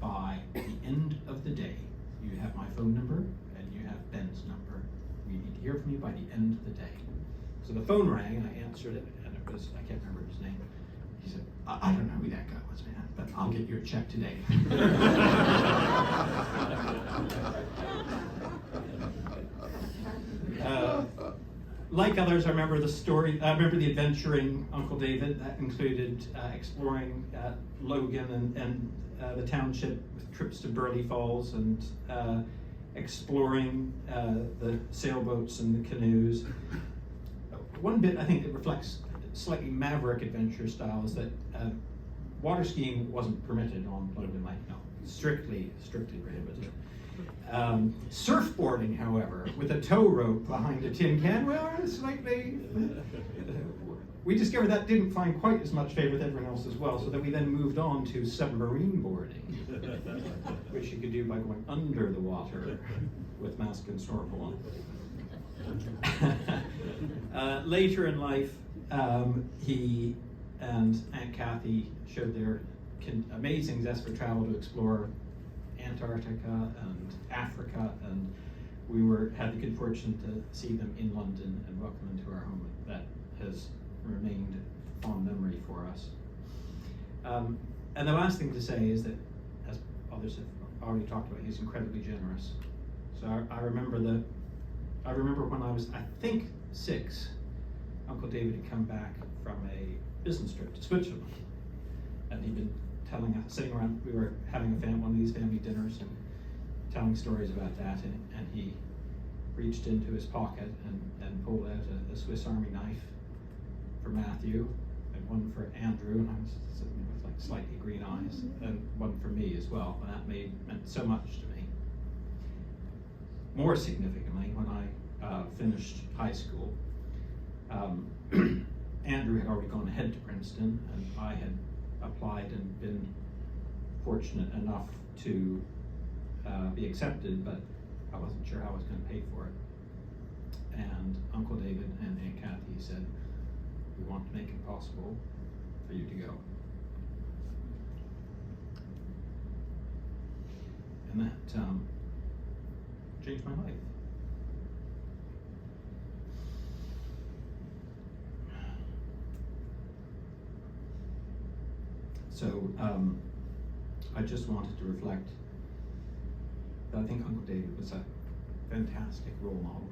by the end of the day. You have my phone number, and you have Ben's number. We need to hear from you by the end of the day. So the phone rang, and I answered it, and it was, I can't remember his name. He said, I don't know who that guy was, man, but I'll get you a check today. Like others, I remember the adventuring Uncle David that included exploring Logan and the township with trips to Burley Falls and exploring the sailboats and the canoes. One bit I think that reflects slightly maverick adventure style is that water skiing wasn't permitted on Logan Lake, no, strictly prohibited. Surfboarding, however, with a tow rope behind a tin can, well, slightly. We discovered that didn't find quite as much favor with everyone else as well, so that we then moved on to submarine boarding, which you could do by going under the water with mask and snorkel on. Later in life, he and Aunt Kathy showed their amazing zest for travel to explore Antarctica and Africa, and we had the good fortune to see them in London and welcome them to our home. That has remained a fond memory for us. And the last thing to say is that, as others have already talked about, he's incredibly generous. So I remember when I was, I think, 6, Uncle David had come back from a business trip to Switzerland, and he'd been telling us, sitting around, we were having one of these family dinners and telling stories about that, and he reached into his pocket and pulled out a Swiss Army knife for Matthew, and one for Andrew, and I was sitting there with like slightly green eyes, and one for me as well, and that meant so much to me. more significantly, when I finished high school, Andrew had already gone ahead to Princeton, and I had applied and been fortunate enough to be accepted, but I wasn't sure how I was going to pay for it. And Uncle David and Aunt Kathy said, "We want to make it possible for you to go." And that changed my life. So I just wanted to reflect that I think Uncle David was a fantastic role model.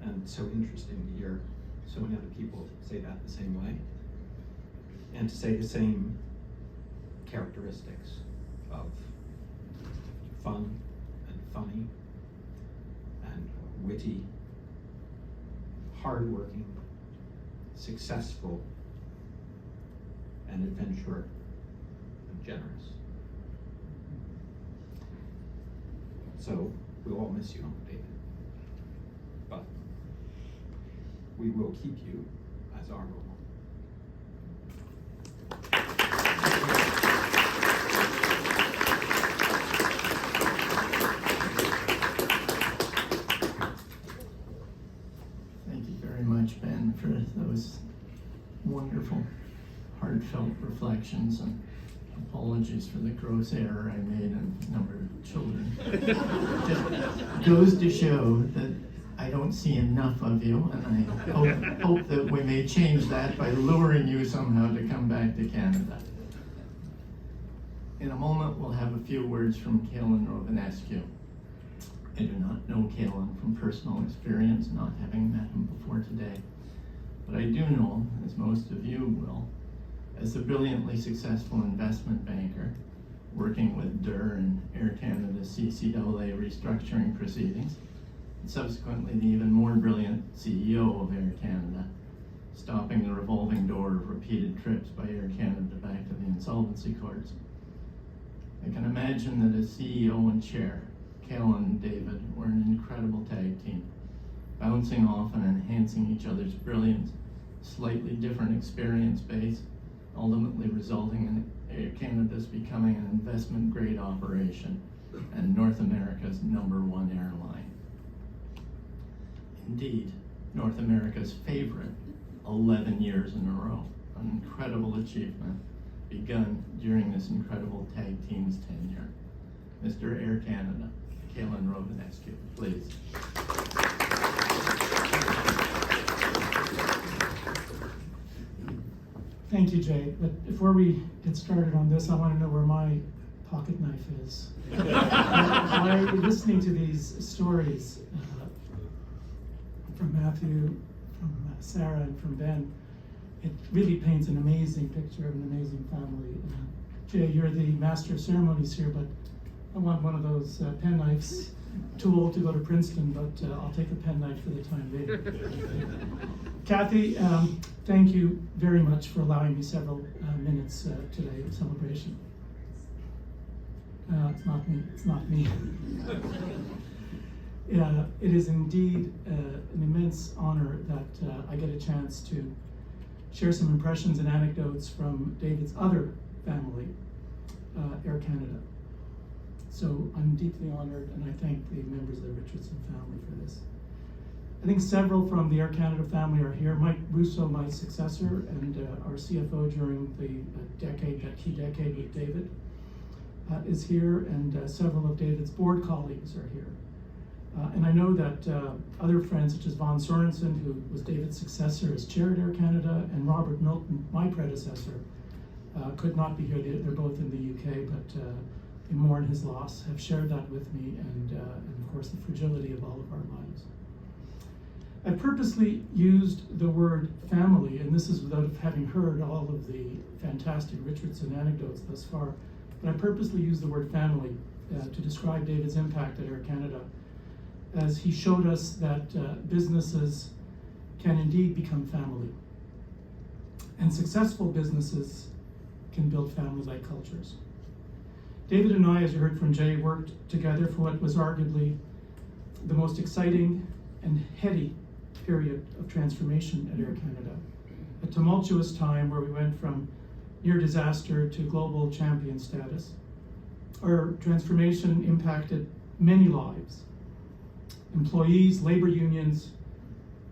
And so interesting to hear so many other people say that the same way, and to say the same characteristics of fun and funny and witty, hardworking, successful, and adventurer and generous. So we'll all miss you, Uncle David, but we will keep you as our role model. Thank you very much, Ben, for those wonderful, heartfelt reflections, and apologies for the gross error I made in number of children. Just goes to show that I don't see enough of you, and I hope that we may change that by luring you somehow to come back to Canada. In a moment, we'll have a few words from Calin Rovinescu. I do not know Calin from personal experience, not having met him before today, but I do know, as most of you will, as a brilliantly successful investment banker, working with Durr and Air Canada's CCAA restructuring proceedings, and subsequently the even more brilliant CEO of Air Canada, stopping the revolving door of repeated trips by Air Canada back to the insolvency courts. I can imagine that as CEO and chair, Calin and David were an incredible tag team, bouncing off and enhancing each other's brilliance, slightly different experience base, ultimately resulting in Air Canada's becoming an investment-grade operation and North America's #1 airline. Indeed, North America's favorite 11 years in a row, an incredible achievement begun during this incredible tag team's tenure. Mr. Air Canada, Calin Rovinescu, please. Thank you, Jay. But before we get started on this, I want to know where my pocket knife is. By listening to these stories from Matthew, from Sarah, and from Ben, it really paints an amazing picture of an amazing family. Jay, you're the master of ceremonies here, but I want one of those pen knives. Too old to go to Princeton, but I'll take a pen knife for the time being. Kathy, thank you very much for allowing me several minutes today of celebration. It's not me. It is indeed an immense honor that I get a chance to share some impressions and anecdotes from David's other family, Air Canada. So I'm deeply honored, and I thank the members of the Richardson family for this. I think several from the Air Canada family are here. Mike Russo, my successor, and our CFO during that key decade with David, is here, and several of David's board colleagues are here. And I know that other friends, such as Vaughn Sorensen, who was David's successor as chair at Air Canada, and Robert Milton, my predecessor, could not be here. They're both in the UK, but they mourn his loss, have shared that with me, and of course the fragility of all of our lives. I purposely used the word family, and this is without having heard all of the fantastic Richardson anecdotes thus far, but I purposely used the word family to describe David's impact at Air Canada, as he showed us that businesses can indeed become family. And successful businesses can build family-like cultures. David and I, as you heard from Jay, worked together for what was arguably the most exciting and heady period of transformation at Air Canada. A tumultuous time where we went from near disaster to global champion status. Our transformation impacted many lives. Employees, labor unions,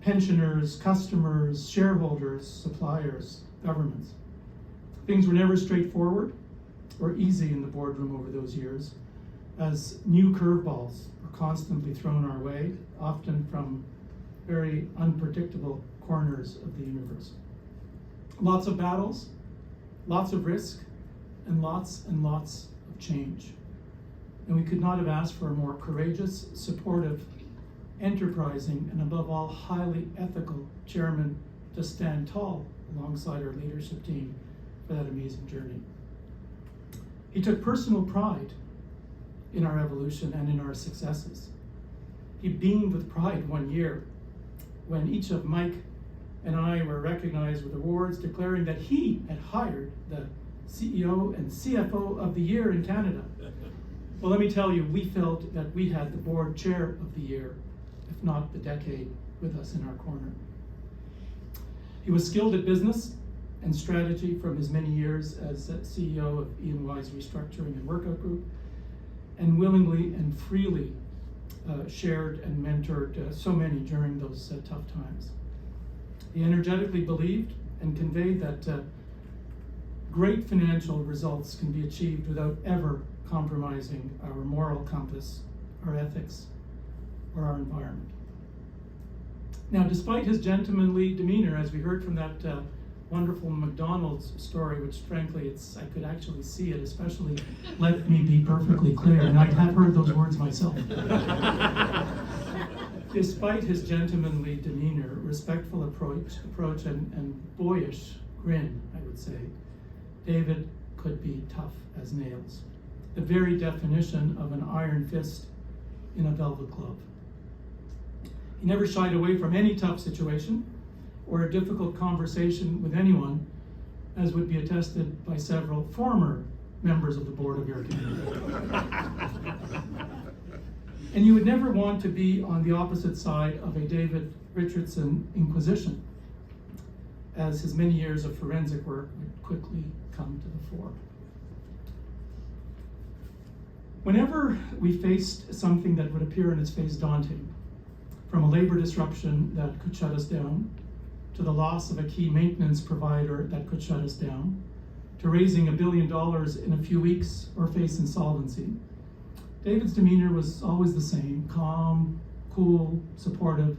pensioners, customers, shareholders, suppliers, governments. Things were never straightforward or easy in the boardroom over those years, as new curveballs were constantly thrown our way, often from very unpredictable corners of the universe. Lots of battles, lots of risk, and lots of change. And we could not have asked for a more courageous, supportive, enterprising, and above all, highly ethical chairman to stand tall alongside our leadership team for that amazing journey. He took personal pride in our evolution and in our successes. He beamed with pride one year when each of Mike and I were recognized with awards declaring that he had hired the CEO and CFO of the year in Canada. Well, let me tell you, we felt that we had the board chair of the year, if not the decade, with us in our corner. He was skilled at business and strategy from his many years as CEO of E&Y's Restructuring and Workout Group, and willingly and freely shared and mentored so many during those tough times. He energetically believed and conveyed that great financial results can be achieved without ever compromising our moral compass, our ethics, or our environment. Now, despite his gentlemanly demeanor, as we heard from that wonderful McDonald's story, which frankly, I could actually see it, especially, let me be perfectly clear, and I have heard those words myself. Despite his gentlemanly demeanor, respectful approach and boyish grin, I would say, David could be tough as nails. The very definition of an iron fist in a velvet glove. He never shied away from any tough situation or a difficult conversation with anyone, as would be attested by several former members of the board of Air Canada. And you would never want to be on the opposite side of a David Richardson inquisition, as his many years of forensic work would quickly come to the fore. Whenever we faced something that would appear in its face daunting, from a labor disruption that could shut us down, to the loss of a key maintenance provider that could shut us down, to raising $1 billion in a few weeks or face insolvency, David's demeanor was always the same: calm, cool, supportive,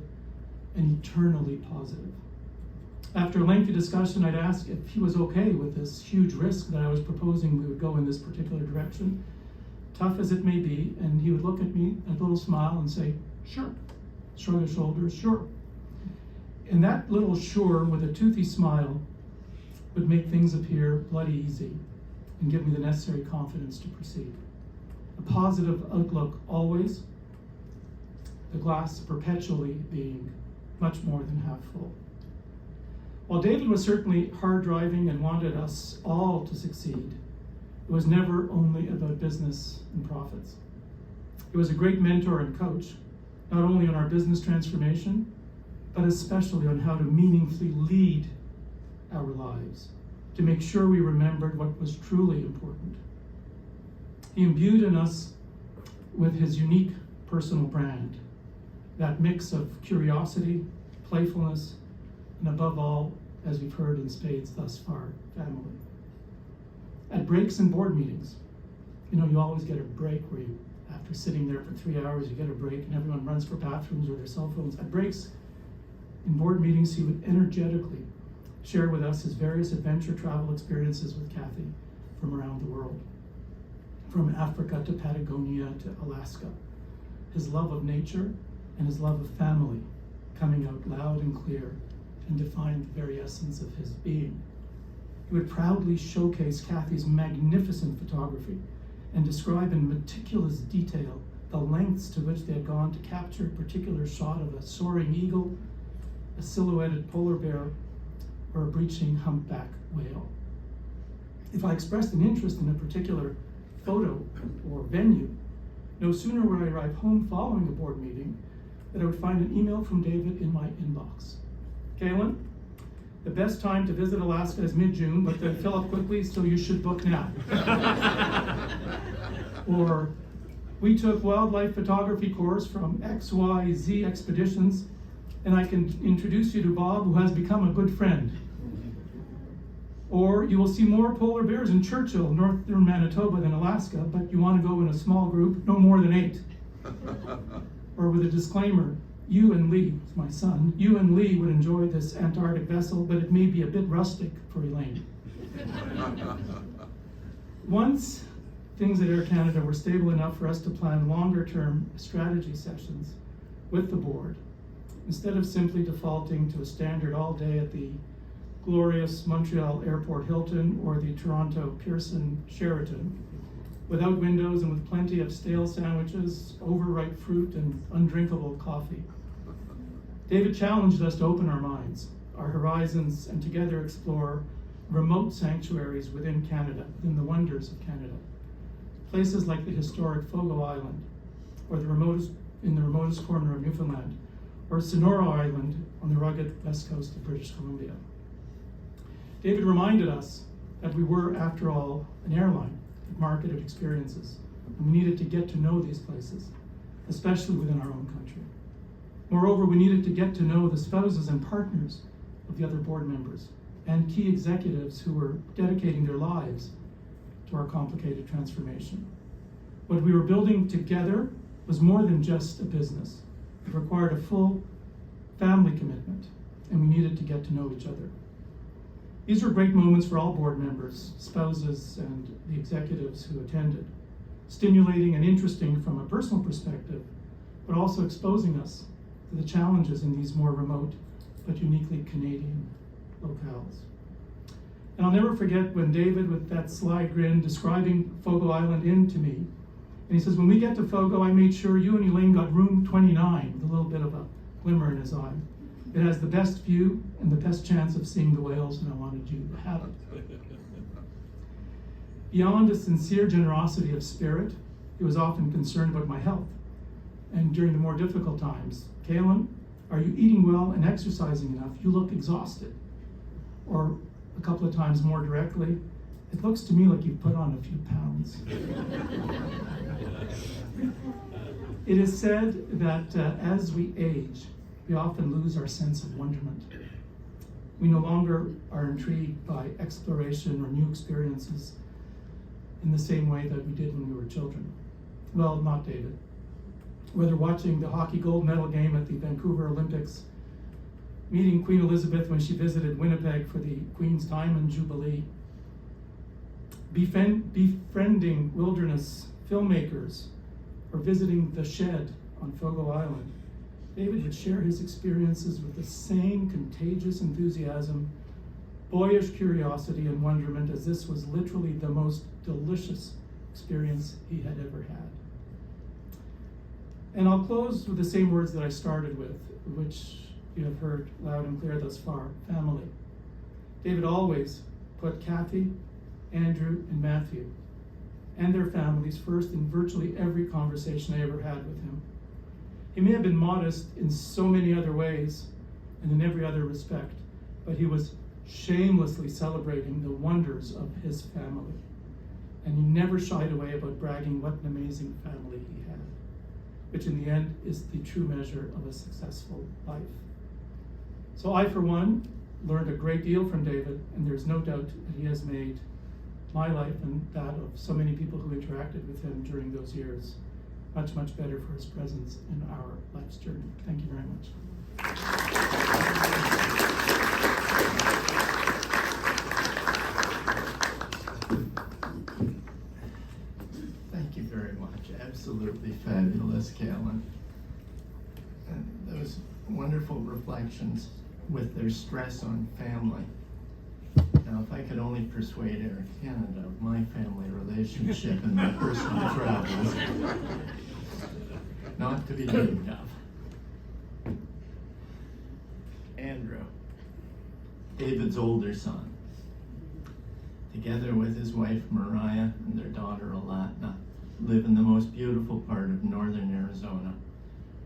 and eternally positive. After a lengthy discussion, I'd ask if he was okay with this huge risk that I was proposing we would go in this particular direction, tough as it may be, and he would look at me with a little smile and say, sure. Shrug his shoulders, sure. And that little sure with a toothy smile would make things appear bloody easy and give me the necessary confidence to proceed. A positive outlook always, the glass perpetually being much more than half full. While David was certainly hard driving and wanted us all to succeed, it was never only about business and profits. He was a great mentor and coach, not only on our business transformation, but especially on how to meaningfully lead our lives, to make sure we remembered what was truly important. He imbued in us with his unique personal brand, that mix of curiosity, playfulness, and above all, as we've heard in spades thus far, family. At breaks and board meetings, you always get a break where you, after sitting there for 3 hours, you get a break and everyone runs for bathrooms or their cell phones. At breaks in board meetings, he would energetically share with us his various adventure travel experiences with Kathy from around the world, from Africa to Patagonia to Alaska. His love of nature and his love of family coming out loud and clear and defined the very essence of his being. He would proudly showcase Kathy's magnificent photography and describe in meticulous detail the lengths to which they had gone to capture a particular shot of a soaring eagle, a silhouetted polar bear, or a breaching humpback whale. If I expressed an interest in a particular photo or venue, no sooner would I arrive home following a board meeting that I would find an email from David in my inbox. Calin, the best time to visit Alaska is mid-June, but they fill up quickly, so you should book now. Or, we took wildlife photography course from XYZ Expeditions, and I can introduce you to Bob, who has become a good friend. Or, you will see more polar bears in Churchill, northern Manitoba, than Alaska, but you want to go in a small group, no more than 8. Or with a disclaimer, you and Lee, my son, you and Lee would enjoy this Antarctic vessel, but it may be a bit rustic for Elaine. Once things at Air Canada were stable enough for us to plan longer-term strategy sessions with the board, instead of simply defaulting to a standard all day at the glorious Montreal Airport Hilton or the Toronto Pearson Sheraton, without windows and with plenty of stale sandwiches, overripe fruit, and undrinkable coffee. David challenged us to open our minds, our horizons, and together explore remote sanctuaries within Canada, within the wonders of Canada. Places like the historic Fogo Island, or in the remotest corner of Newfoundland, or Sonora Island on the rugged west coast of British Columbia. David reminded us that we were, after all, an airline that marketed experiences, and we needed to get to know these places, especially within our own country. Moreover, we needed to get to know the spouses and partners of the other board members and key executives who were dedicating their lives to our complicated transformation. What we were building together was more than just a business. It required a full family commitment, and we needed to get to know each other. These were great moments for all board members, spouses, and the executives who attended, stimulating and interesting from a personal perspective, but also exposing us to the challenges in these more remote but uniquely Canadian locales. And I'll never forget when David, with that sly grin, describing Fogo Island Inn to me, and he says, when we get to Fogo, I made sure you and Elaine got room 29, with a little bit of a glimmer in his eye. It has the best view and the best chance of seeing the whales, and I wanted you to have it. Beyond a sincere generosity of spirit, he was often concerned about my health. And during the more difficult times, Calin, are you eating well and exercising enough? You look exhausted. Or a couple of times more directly, it looks to me like you've put on a few pounds. It is said that as we age, we often lose our sense of wonderment. We no longer are intrigued by exploration or new experiences in the same way that we did when we were children. Well, not David. Whether watching the hockey gold medal game at the Vancouver Olympics, meeting Queen Elizabeth when she visited Winnipeg for the Queen's Diamond Jubilee, befriending wilderness filmmakers, or visiting the Shed on Fogo Island, David would share his experiences with the same contagious enthusiasm, boyish curiosity, and wonderment as this was literally the most delicious experience he had ever had. And I'll close with the same words that I started with, which you have heard loud and clear thus far: family. David always put Kathy, Andrew, and Matthew and their families first in virtually every conversation I ever had with him. He may have been modest in so many other ways and in every other respect, but he was shamelessly celebrating the wonders of his family. And he never shied away about bragging what an amazing family he had, which in the end is the true measure of a successful life. So I, for one, learned a great deal from David, and there's no doubt that he has made my life and that of so many people who interacted with him during those years much, much better for his presence in our life's journey. Thank you very much. Thank you very much. Absolutely fabulous, Calin. And those wonderful reflections with their stress on family. Now, if I could only persuade Air Canada of my family relationship and my personal travels, not to be dreamed of. Andrew, David's older son. together with his wife Mariah and their daughter Alatna, live in the most beautiful part of northern Arizona,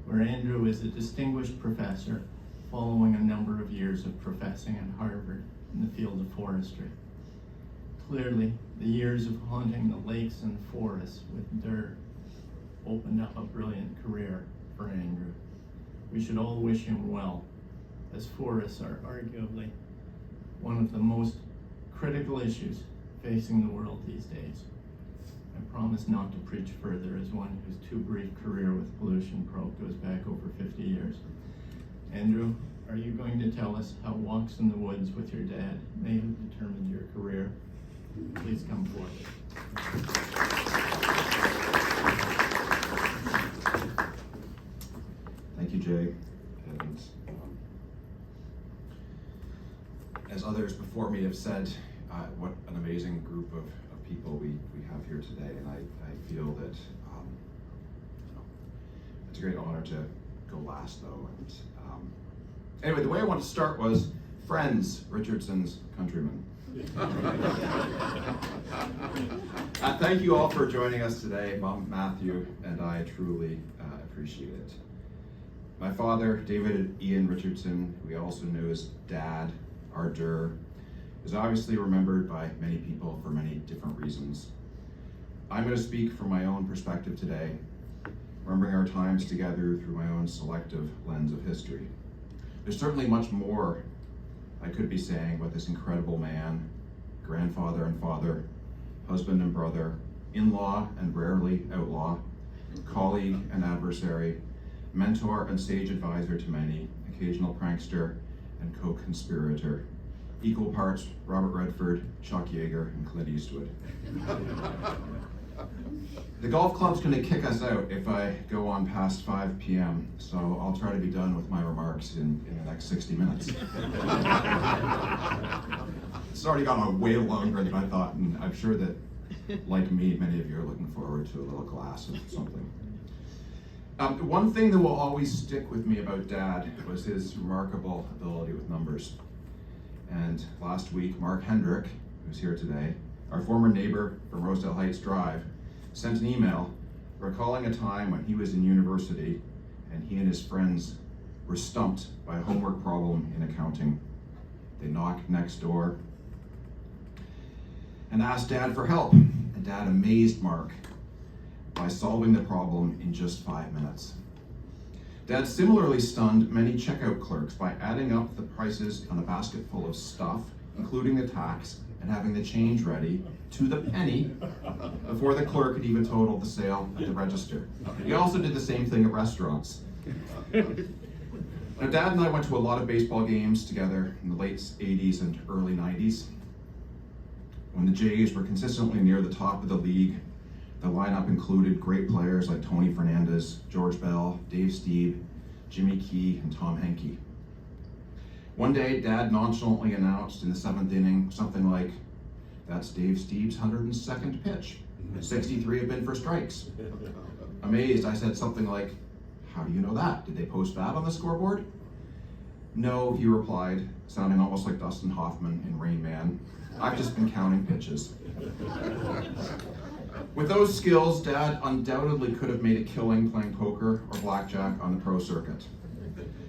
where Andrew is a distinguished professor following a number of years of professing at Harvard in the field of forestry. Clearly, the years of haunting the lakes and forests with dirt opened up a brilliant career for Andrew. We should all wish him well, as forests are arguably one of the most critical issues facing the world these days. I promise not to preach further as one whose too brief career with pollution probe goes back over 50 years. Andrew, are you going to tell us how walks in the woods with your dad may have determined your career? Please come forward. Thank you, Jay. And as others before me have said, what an amazing group of people we have here today. And I feel that it's a great honor to go last, though. And anyway, the way I want to start was friends, Richardson's countrymen. Thank you all for joining us today. Mom, Matthew, and I truly appreciate it. My father, David Ian Richardson, who we also know as Dad, our Dur, is obviously remembered by many people for many different reasons. I'm going to speak from my own perspective today, remembering our times together through my own selective lens of history. There's certainly much more I could be saying about this incredible man, grandfather and father, husband and brother, in-law and rarely outlaw, colleague and adversary, mentor and sage advisor to many, occasional prankster and co-conspirator, equal parts Robert Redford, Chuck Yeager, and Clint Eastwood. The golf club's going to kick us out if I go on past 5 p.m., so I'll try to be done with my remarks in the next 60 minutes. It's already gone on way longer than I thought, and I'm sure that, like me, many of you are looking forward to a little glass of something. One thing that will always stick with me about Dad was his remarkable ability with numbers. And last week, Mark Hendrick, who's here today, our former neighbor from Rosedale Heights Drive, sent an email recalling a time when he was in university and he and his friends were stumped by a homework problem in accounting. They knocked next door and asked Dad for help, and Dad amazed Mark by solving the problem in just 5 minutes. Dad similarly stunned many checkout clerks by adding up the prices on a basket full of stuff, including the tax, and having the change ready to the penny before the clerk had even totaled the sale at the register. He also did the same thing at restaurants. Now, Dad and I went to a lot of baseball games together in the late 80s and early 90s. When the Jays were consistently near the top of the league, the lineup included great players like Tony Fernandez, George Bell, Dave Stieb, Jimmy Key, and Tom Henke. One day, Dad nonchalantly announced in the 7th inning something like, "That's Dave Stieb's 102nd pitch. 63 have been for strikes." Amazed, I said something like, "How do you know that? Did they post that on the scoreboard?" "No," he replied, sounding almost like Dustin Hoffman in Rain Man. "I've just been counting pitches." With those skills, Dad undoubtedly could have made a killing playing poker or blackjack on the pro circuit.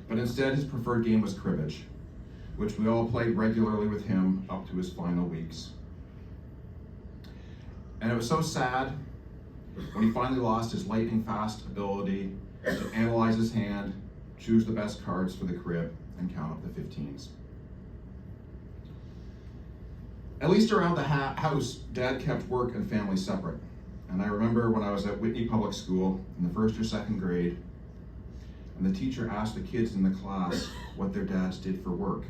But instead, his preferred game was cribbage, which we all played regularly with him up to his final weeks. And it was so sad when he finally lost his lightning-fast ability to analyze his hand, choose the best cards for the crib, and count up the 15s. At least around the house, Dad kept work and family separate. And I remember when I was at Whitney Public School in the 1st or 2nd grade, and the teacher asked the kids in the class what their dads did for work.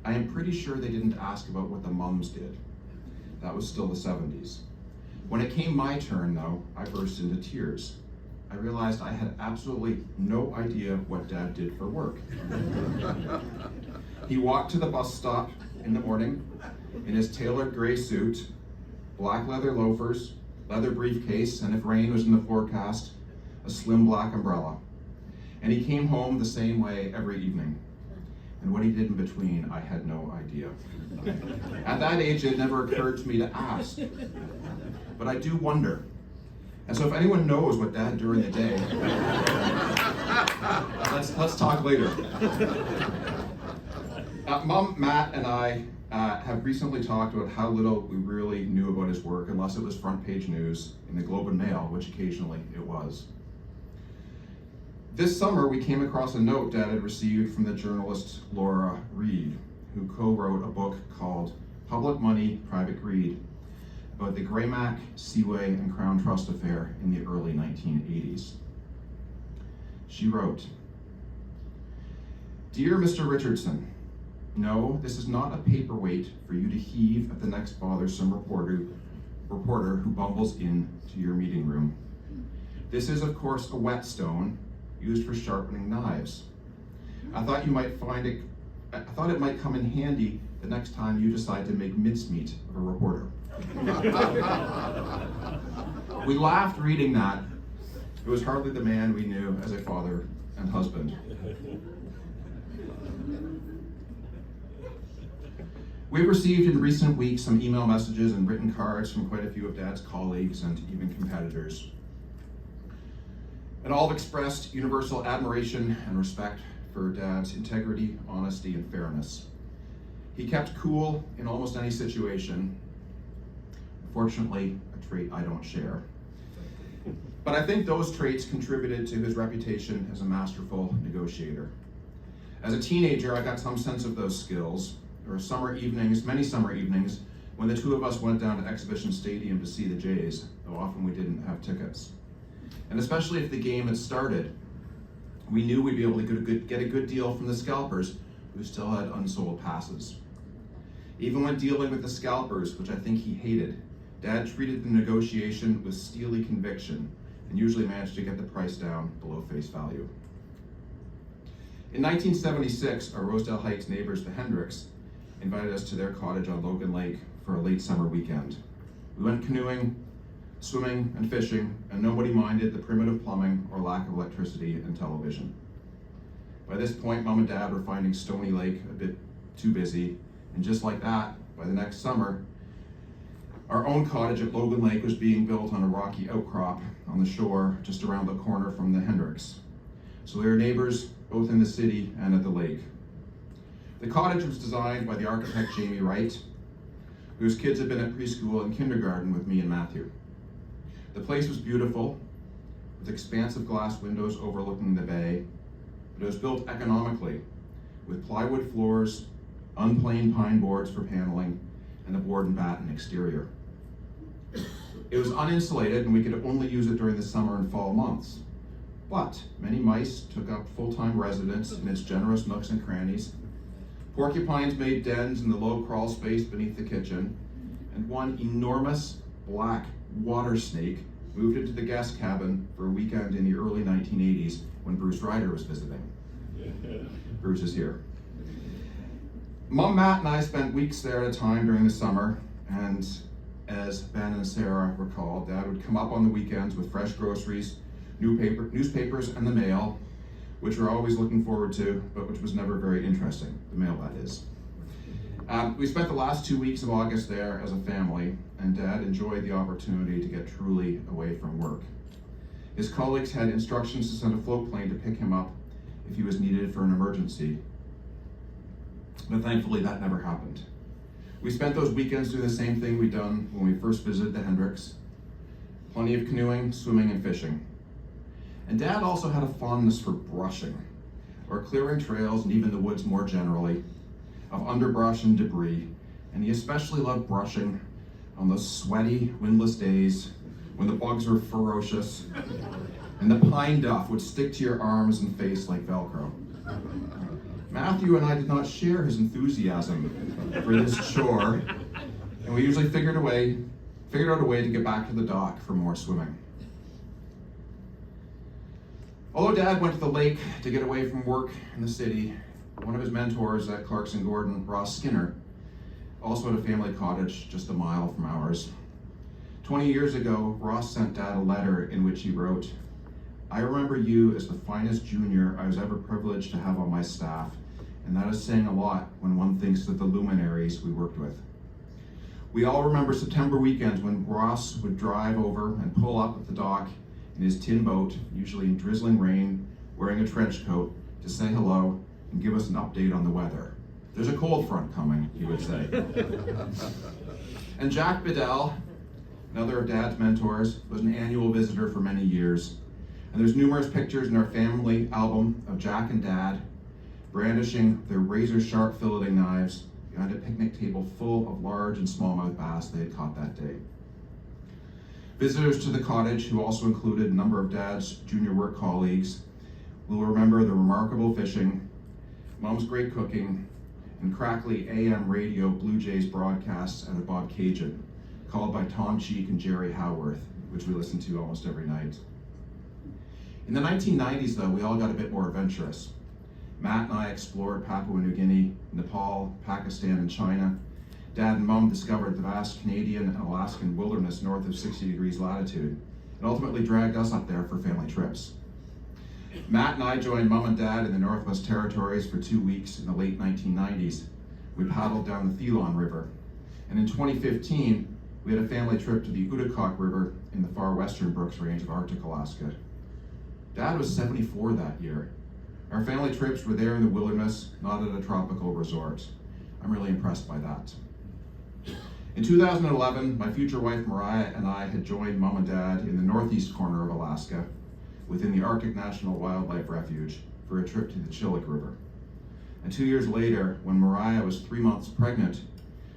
I am pretty sure they didn't ask about what the mums did. That was still the 70s. When it came my turn, though, I burst into tears. I realized I had absolutely no idea what Dad did for work. He walked to the bus stop in the morning in his tailored gray suit, black leather loafers, leather briefcase, and if rain was in the forecast, a slim black umbrella. And he came home the same way every evening. and what he did in between, I had no idea. At that age, it never occurred to me to ask. But I do wonder. And so if anyone knows what Dad during the day, let's talk later. Mom, Matt, and I have recently talked about how little we really knew about his work, unless it was front page news in the Globe and Mail, which occasionally it was. This summer, we came across a note Dad had received from the journalist Laura Reed, who co-wrote a book called Public Money, Private Greed, about the Greymack, Seaway, and Crown Trust affair in the early 1980s. She wrote, "Dear Mr. Richardson, no, this is not a paperweight for you to heave at the next bothersome reporter who bumbles into your meeting room. This is, of course, a whetstone used for sharpening knives. I thought it might come in handy the next time you decide to make mincemeat of a reporter." We laughed reading that. It was hardly the man we knew as a father and husband. We've received in recent weeks some email messages and written cards from quite a few of Dad's colleagues and even competitors. And all have expressed universal admiration and respect for Dad's integrity, honesty, and fairness. He kept cool in almost any situation. Unfortunately, a trait I don't share. But I think those traits contributed to his reputation as a masterful negotiator. As a teenager, I got some sense of those skills. There were summer evenings, many summer evenings, when the two of us went down to Exhibition Stadium to see the Jays, though often we didn't have tickets. And especially if the game had started, we knew we'd be able to get a good deal from the scalpers who still had unsold passes. Even when dealing with the scalpers, which I think he hated, Dad treated the negotiation with steely conviction and usually managed to get the price down below face value. In 1976, our Rosedale Heights neighbors, the Hendricks, invited us to their cottage on Logan Lake for a late summer weekend. We went canoeing, swimming, and fishing, and nobody minded the primitive plumbing or lack of electricity and television. By this point, Mom and Dad were finding Stony Lake a bit too busy, and just like that, by the next summer, our own cottage at Logan Lake was being built on a rocky outcrop on the shore just around the corner from the Hendricks. So we were neighbors both in the city and at the lake. The cottage was designed by the architect Jamie Wright, whose kids had been at preschool and kindergarten with me and Matthew. The place was beautiful, with expansive glass windows overlooking the bay, but it was built economically, with plywood floors, unplaned pine boards for paneling, and a board and batten exterior. It was uninsulated, and we could only use it during the summer and fall months. But many mice took up full-time residence in its generous nooks and crannies. Porcupines made dens in the low crawl space beneath the kitchen, and one enormous black water snake moved into the guest cabin for a weekend in the early 1980s when Bruce Ryder was visiting. Bruce is here. Mom, Matt, and I spent weeks there at a time during the summer, and as Ben and Sarah recall, Dad would come up on the weekends with fresh groceries, newspapers, and the mail, which we're always looking forward to, but which was never very interesting, the mail that is. We spent the last 2 weeks of August there as a family, and Dad enjoyed the opportunity to get truly away from work. His colleagues had instructions to send a float plane to pick him up if he was needed for an emergency, but thankfully that never happened. We spent those weekends doing the same thing we'd done when we first visited the Hendricks. Plenty of canoeing, swimming, and fishing. And Dad also had a fondness for brushing, or clearing trails and even the woods more generally, of underbrush and debris. And he especially loved brushing on those sweaty, windless days when the bugs were ferocious and the pine duff would stick to your arms and face like Velcro. Matthew and I did not share his enthusiasm for this chore, and we usually figured out a way to get back to the dock for more swimming. Although Dad went to the lake to get away from work in the city, one of his mentors at Clarkson Gordon, Ross Skinner, also had a family cottage just a mile from ours. 20 years ago, Ross sent Dad a letter in which he wrote, "I remember you as the finest junior I was ever privileged to have on my staff, and that is saying a lot when one thinks of the luminaries we worked with. We all remember September weekends when Ross would drive over and pull up at the dock in his tin boat, usually in drizzling rain, wearing a trench coat, to say hello and give us an update on the weather. "There's a cold front coming," he would say. And Jack Biddell, another of Dad's mentors, was an annual visitor for many years. And there's numerous pictures in our family album of Jack and Dad brandishing their razor-sharp filleting knives behind a picnic table full of large and smallmouth bass they had caught that day. Visitors to the cottage, who also included a number of Dad's junior work colleagues, will remember the remarkable fishing, Mom's great cooking, and crackly AM radio Blue Jays broadcasts out of Bob Cajun, called by Tom Cheek and Jerry Howarth, which we listened to almost every night. In the 1990s, though, we all got a bit more adventurous. Matt and I explored Papua New Guinea, Nepal, Pakistan, and China. Dad and Mom discovered the vast Canadian and Alaskan wilderness north of 60 degrees latitude, and ultimately dragged us up there for family trips. Matt and I joined Mom and Dad in the Northwest Territories for 2 weeks in the late 1990s. We paddled down the Thelon River, and in 2015, we had a family trip to the Udacock River in the far western Brooks Range of Arctic Alaska. Dad was 74 that year. Our family trips were there in the wilderness, not at a tropical resort. I'm really impressed by that. In 2011, my future wife Mariah and I had joined Mom and Dad in the northeast corner of Alaska, within the Arctic National Wildlife Refuge, for a trip to the Chillik River. And 2 years later, when Mariah was 3 months pregnant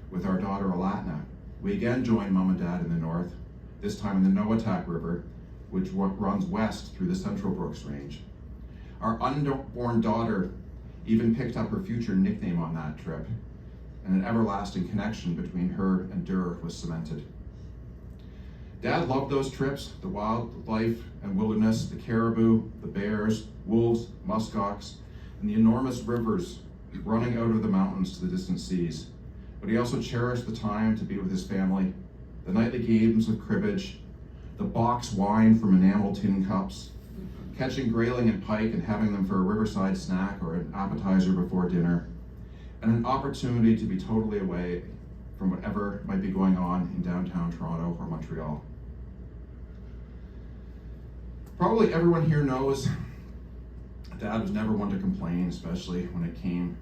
with our daughter Alatna, we again joined Mom and Dad in the north, this time in the Noatak River, which runs west through the central Brooks Range. Our unborn daughter even picked up her future nickname on that trip, and an everlasting connection between her and Dur was cemented. Dad loved those trips, the wildlife and wilderness, the caribou, the bears, wolves, muskox, and the enormous rivers running out of the mountains to the distant seas. But he also cherished the time to be with his family, the nightly games of cribbage, the box wine from enamel tin cups, catching grayling and pike and having them for a riverside snack or an appetizer before dinner, and an opportunity to be totally away from whatever might be going on in downtown Toronto or Montreal. Probably everyone here knows Dad was never one to complain, especially when it came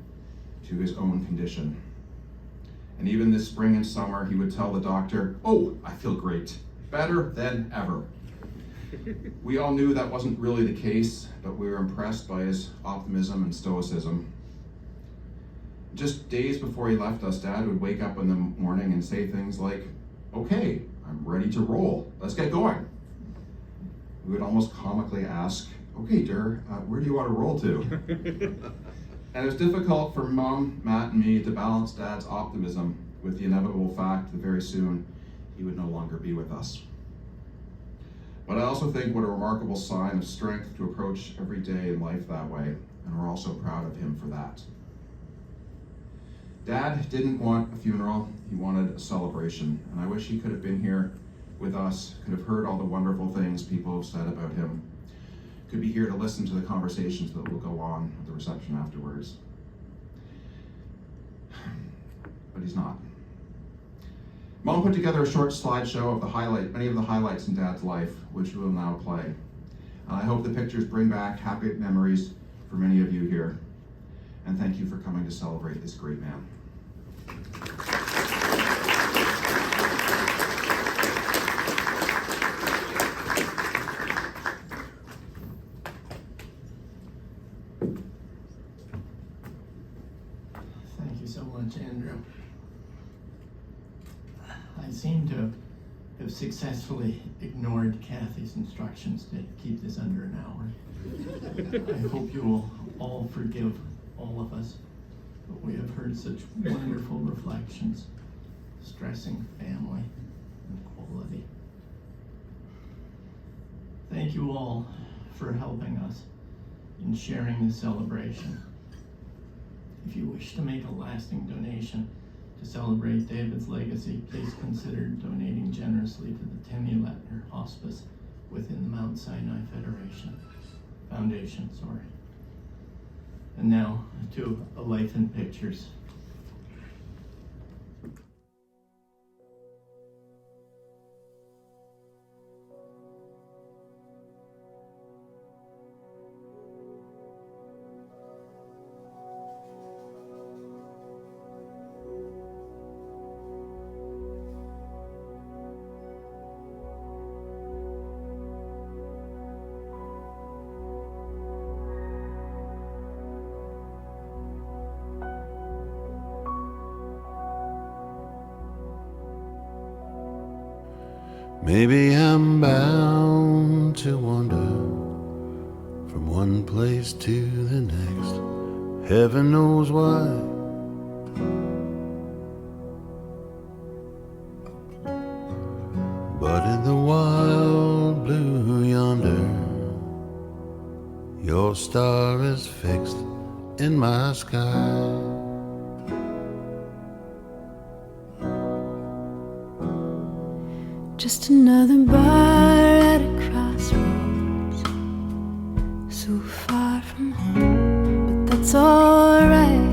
to his own condition. And even this spring and summer, he would tell the doctor, "Oh, I feel great, better than ever." We all knew that wasn't really the case, but we were impressed by his optimism and stoicism. Just days before he left us, Dad would wake up in the morning and say things like, "Okay, I'm ready to roll, let's get going." We would almost comically ask, "Okay, Dur, where do you want to roll to?" And it was difficult for Mom, Matt, and me to balance Dad's optimism with the inevitable fact that very soon he would no longer be with us. But I also think what a remarkable sign of strength to approach every day in life that way, and we're also proud of him for that. Dad didn't want a funeral, he wanted a celebration, and I wish he could have been here with us, could have heard all the wonderful things people have said about him, could be here to listen to the conversations that will go on at the reception afterwards. But he's not. Mom put together a short slideshow of many of the highlights in Dad's life, which we will now play. And I hope the pictures bring back happy memories for many of you here. And thank you for coming to celebrate this great man. Thank you so much, Andrew. I seem to have successfully ignored Kathy's instructions to keep this under an hour. I hope you will all forgive all of us, but we have heard such wonderful reflections, stressing family and quality. Thank you all for helping us in sharing this celebration. If you wish to make a lasting donation to celebrate David's legacy, please consider donating generously to the Timmy Lettner Hospice within the Mount Sinai Foundation. And now to A Life in Pictures. Maybe I'm bound to wander from one place to the next. Heaven knows why. But in the wild blue yonder, your star is fixed in my sky. Just another bar at a crossroads, so far from home, but that's alright.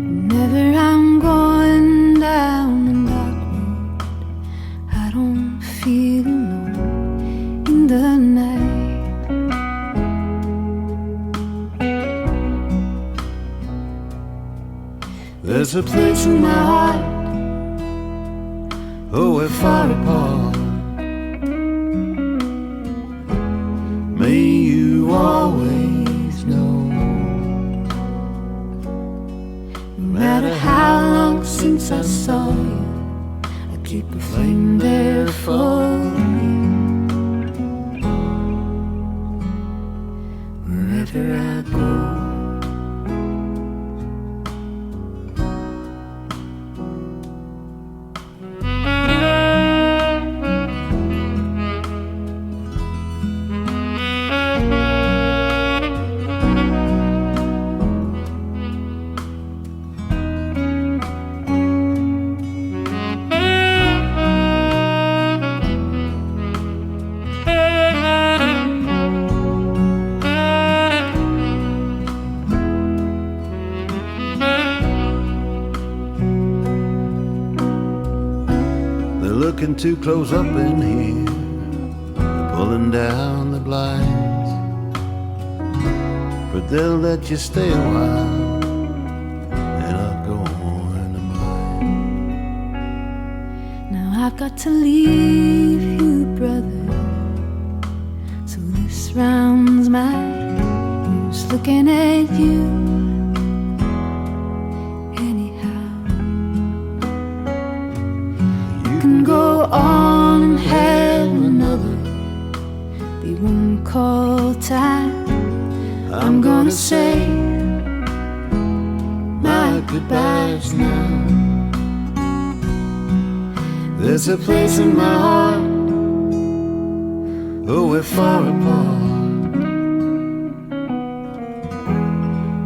Whenever I'm going down the dark road, I don't feel alone in the night. There's a place in my heart, oh, we're far apart. May you always know, no matter how long since I saw you, I keep a flame there for you. Wherever I go, looking too close up in here, they're pulling down the blinds, but they'll let you stay a while, and I'll go on to mine. now I've got to leave you, brother, so this round's mine. Just looking at you. Go on and have another, they won't call time. I'm gonna say my goodbyes now. There's a place in my heart, oh, we're far apart.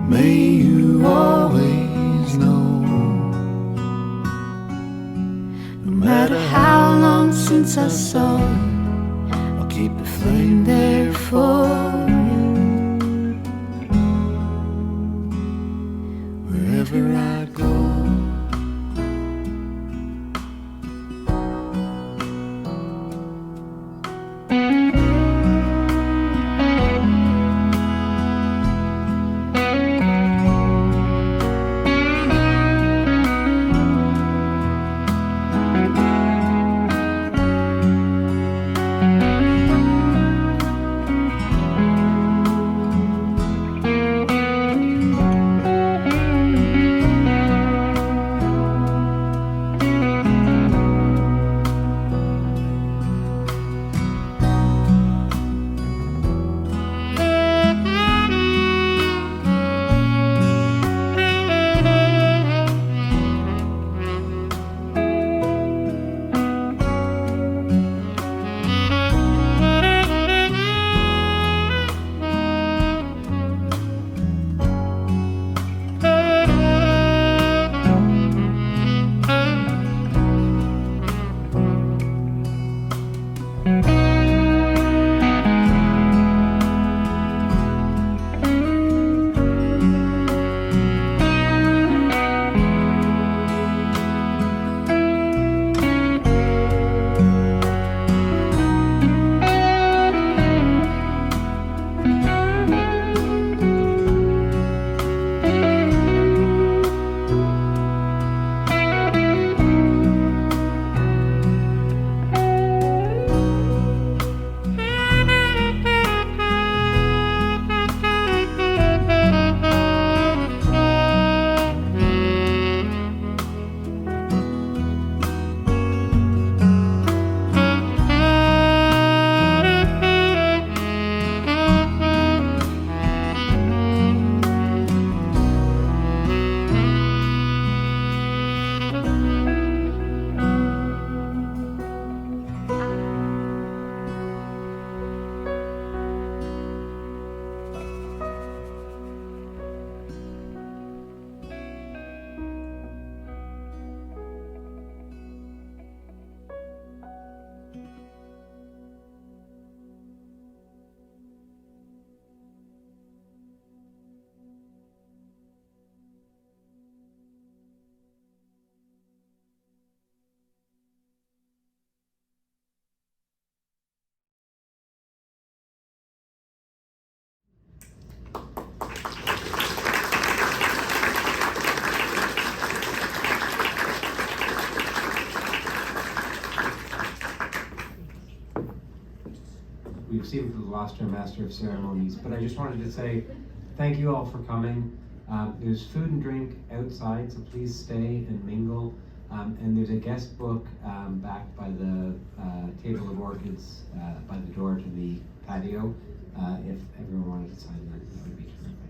May you always know, no matter how long since I saw you, I'll keep a flame there for you. Wherever I go, we've received we've lost our Master of Ceremonies, but I just wanted to say thank you all for coming. There's food and drink outside, so please stay and mingle. And there's a guest book back by the table of orchids by the door to the patio. If everyone wanted to sign that, that would be terrific.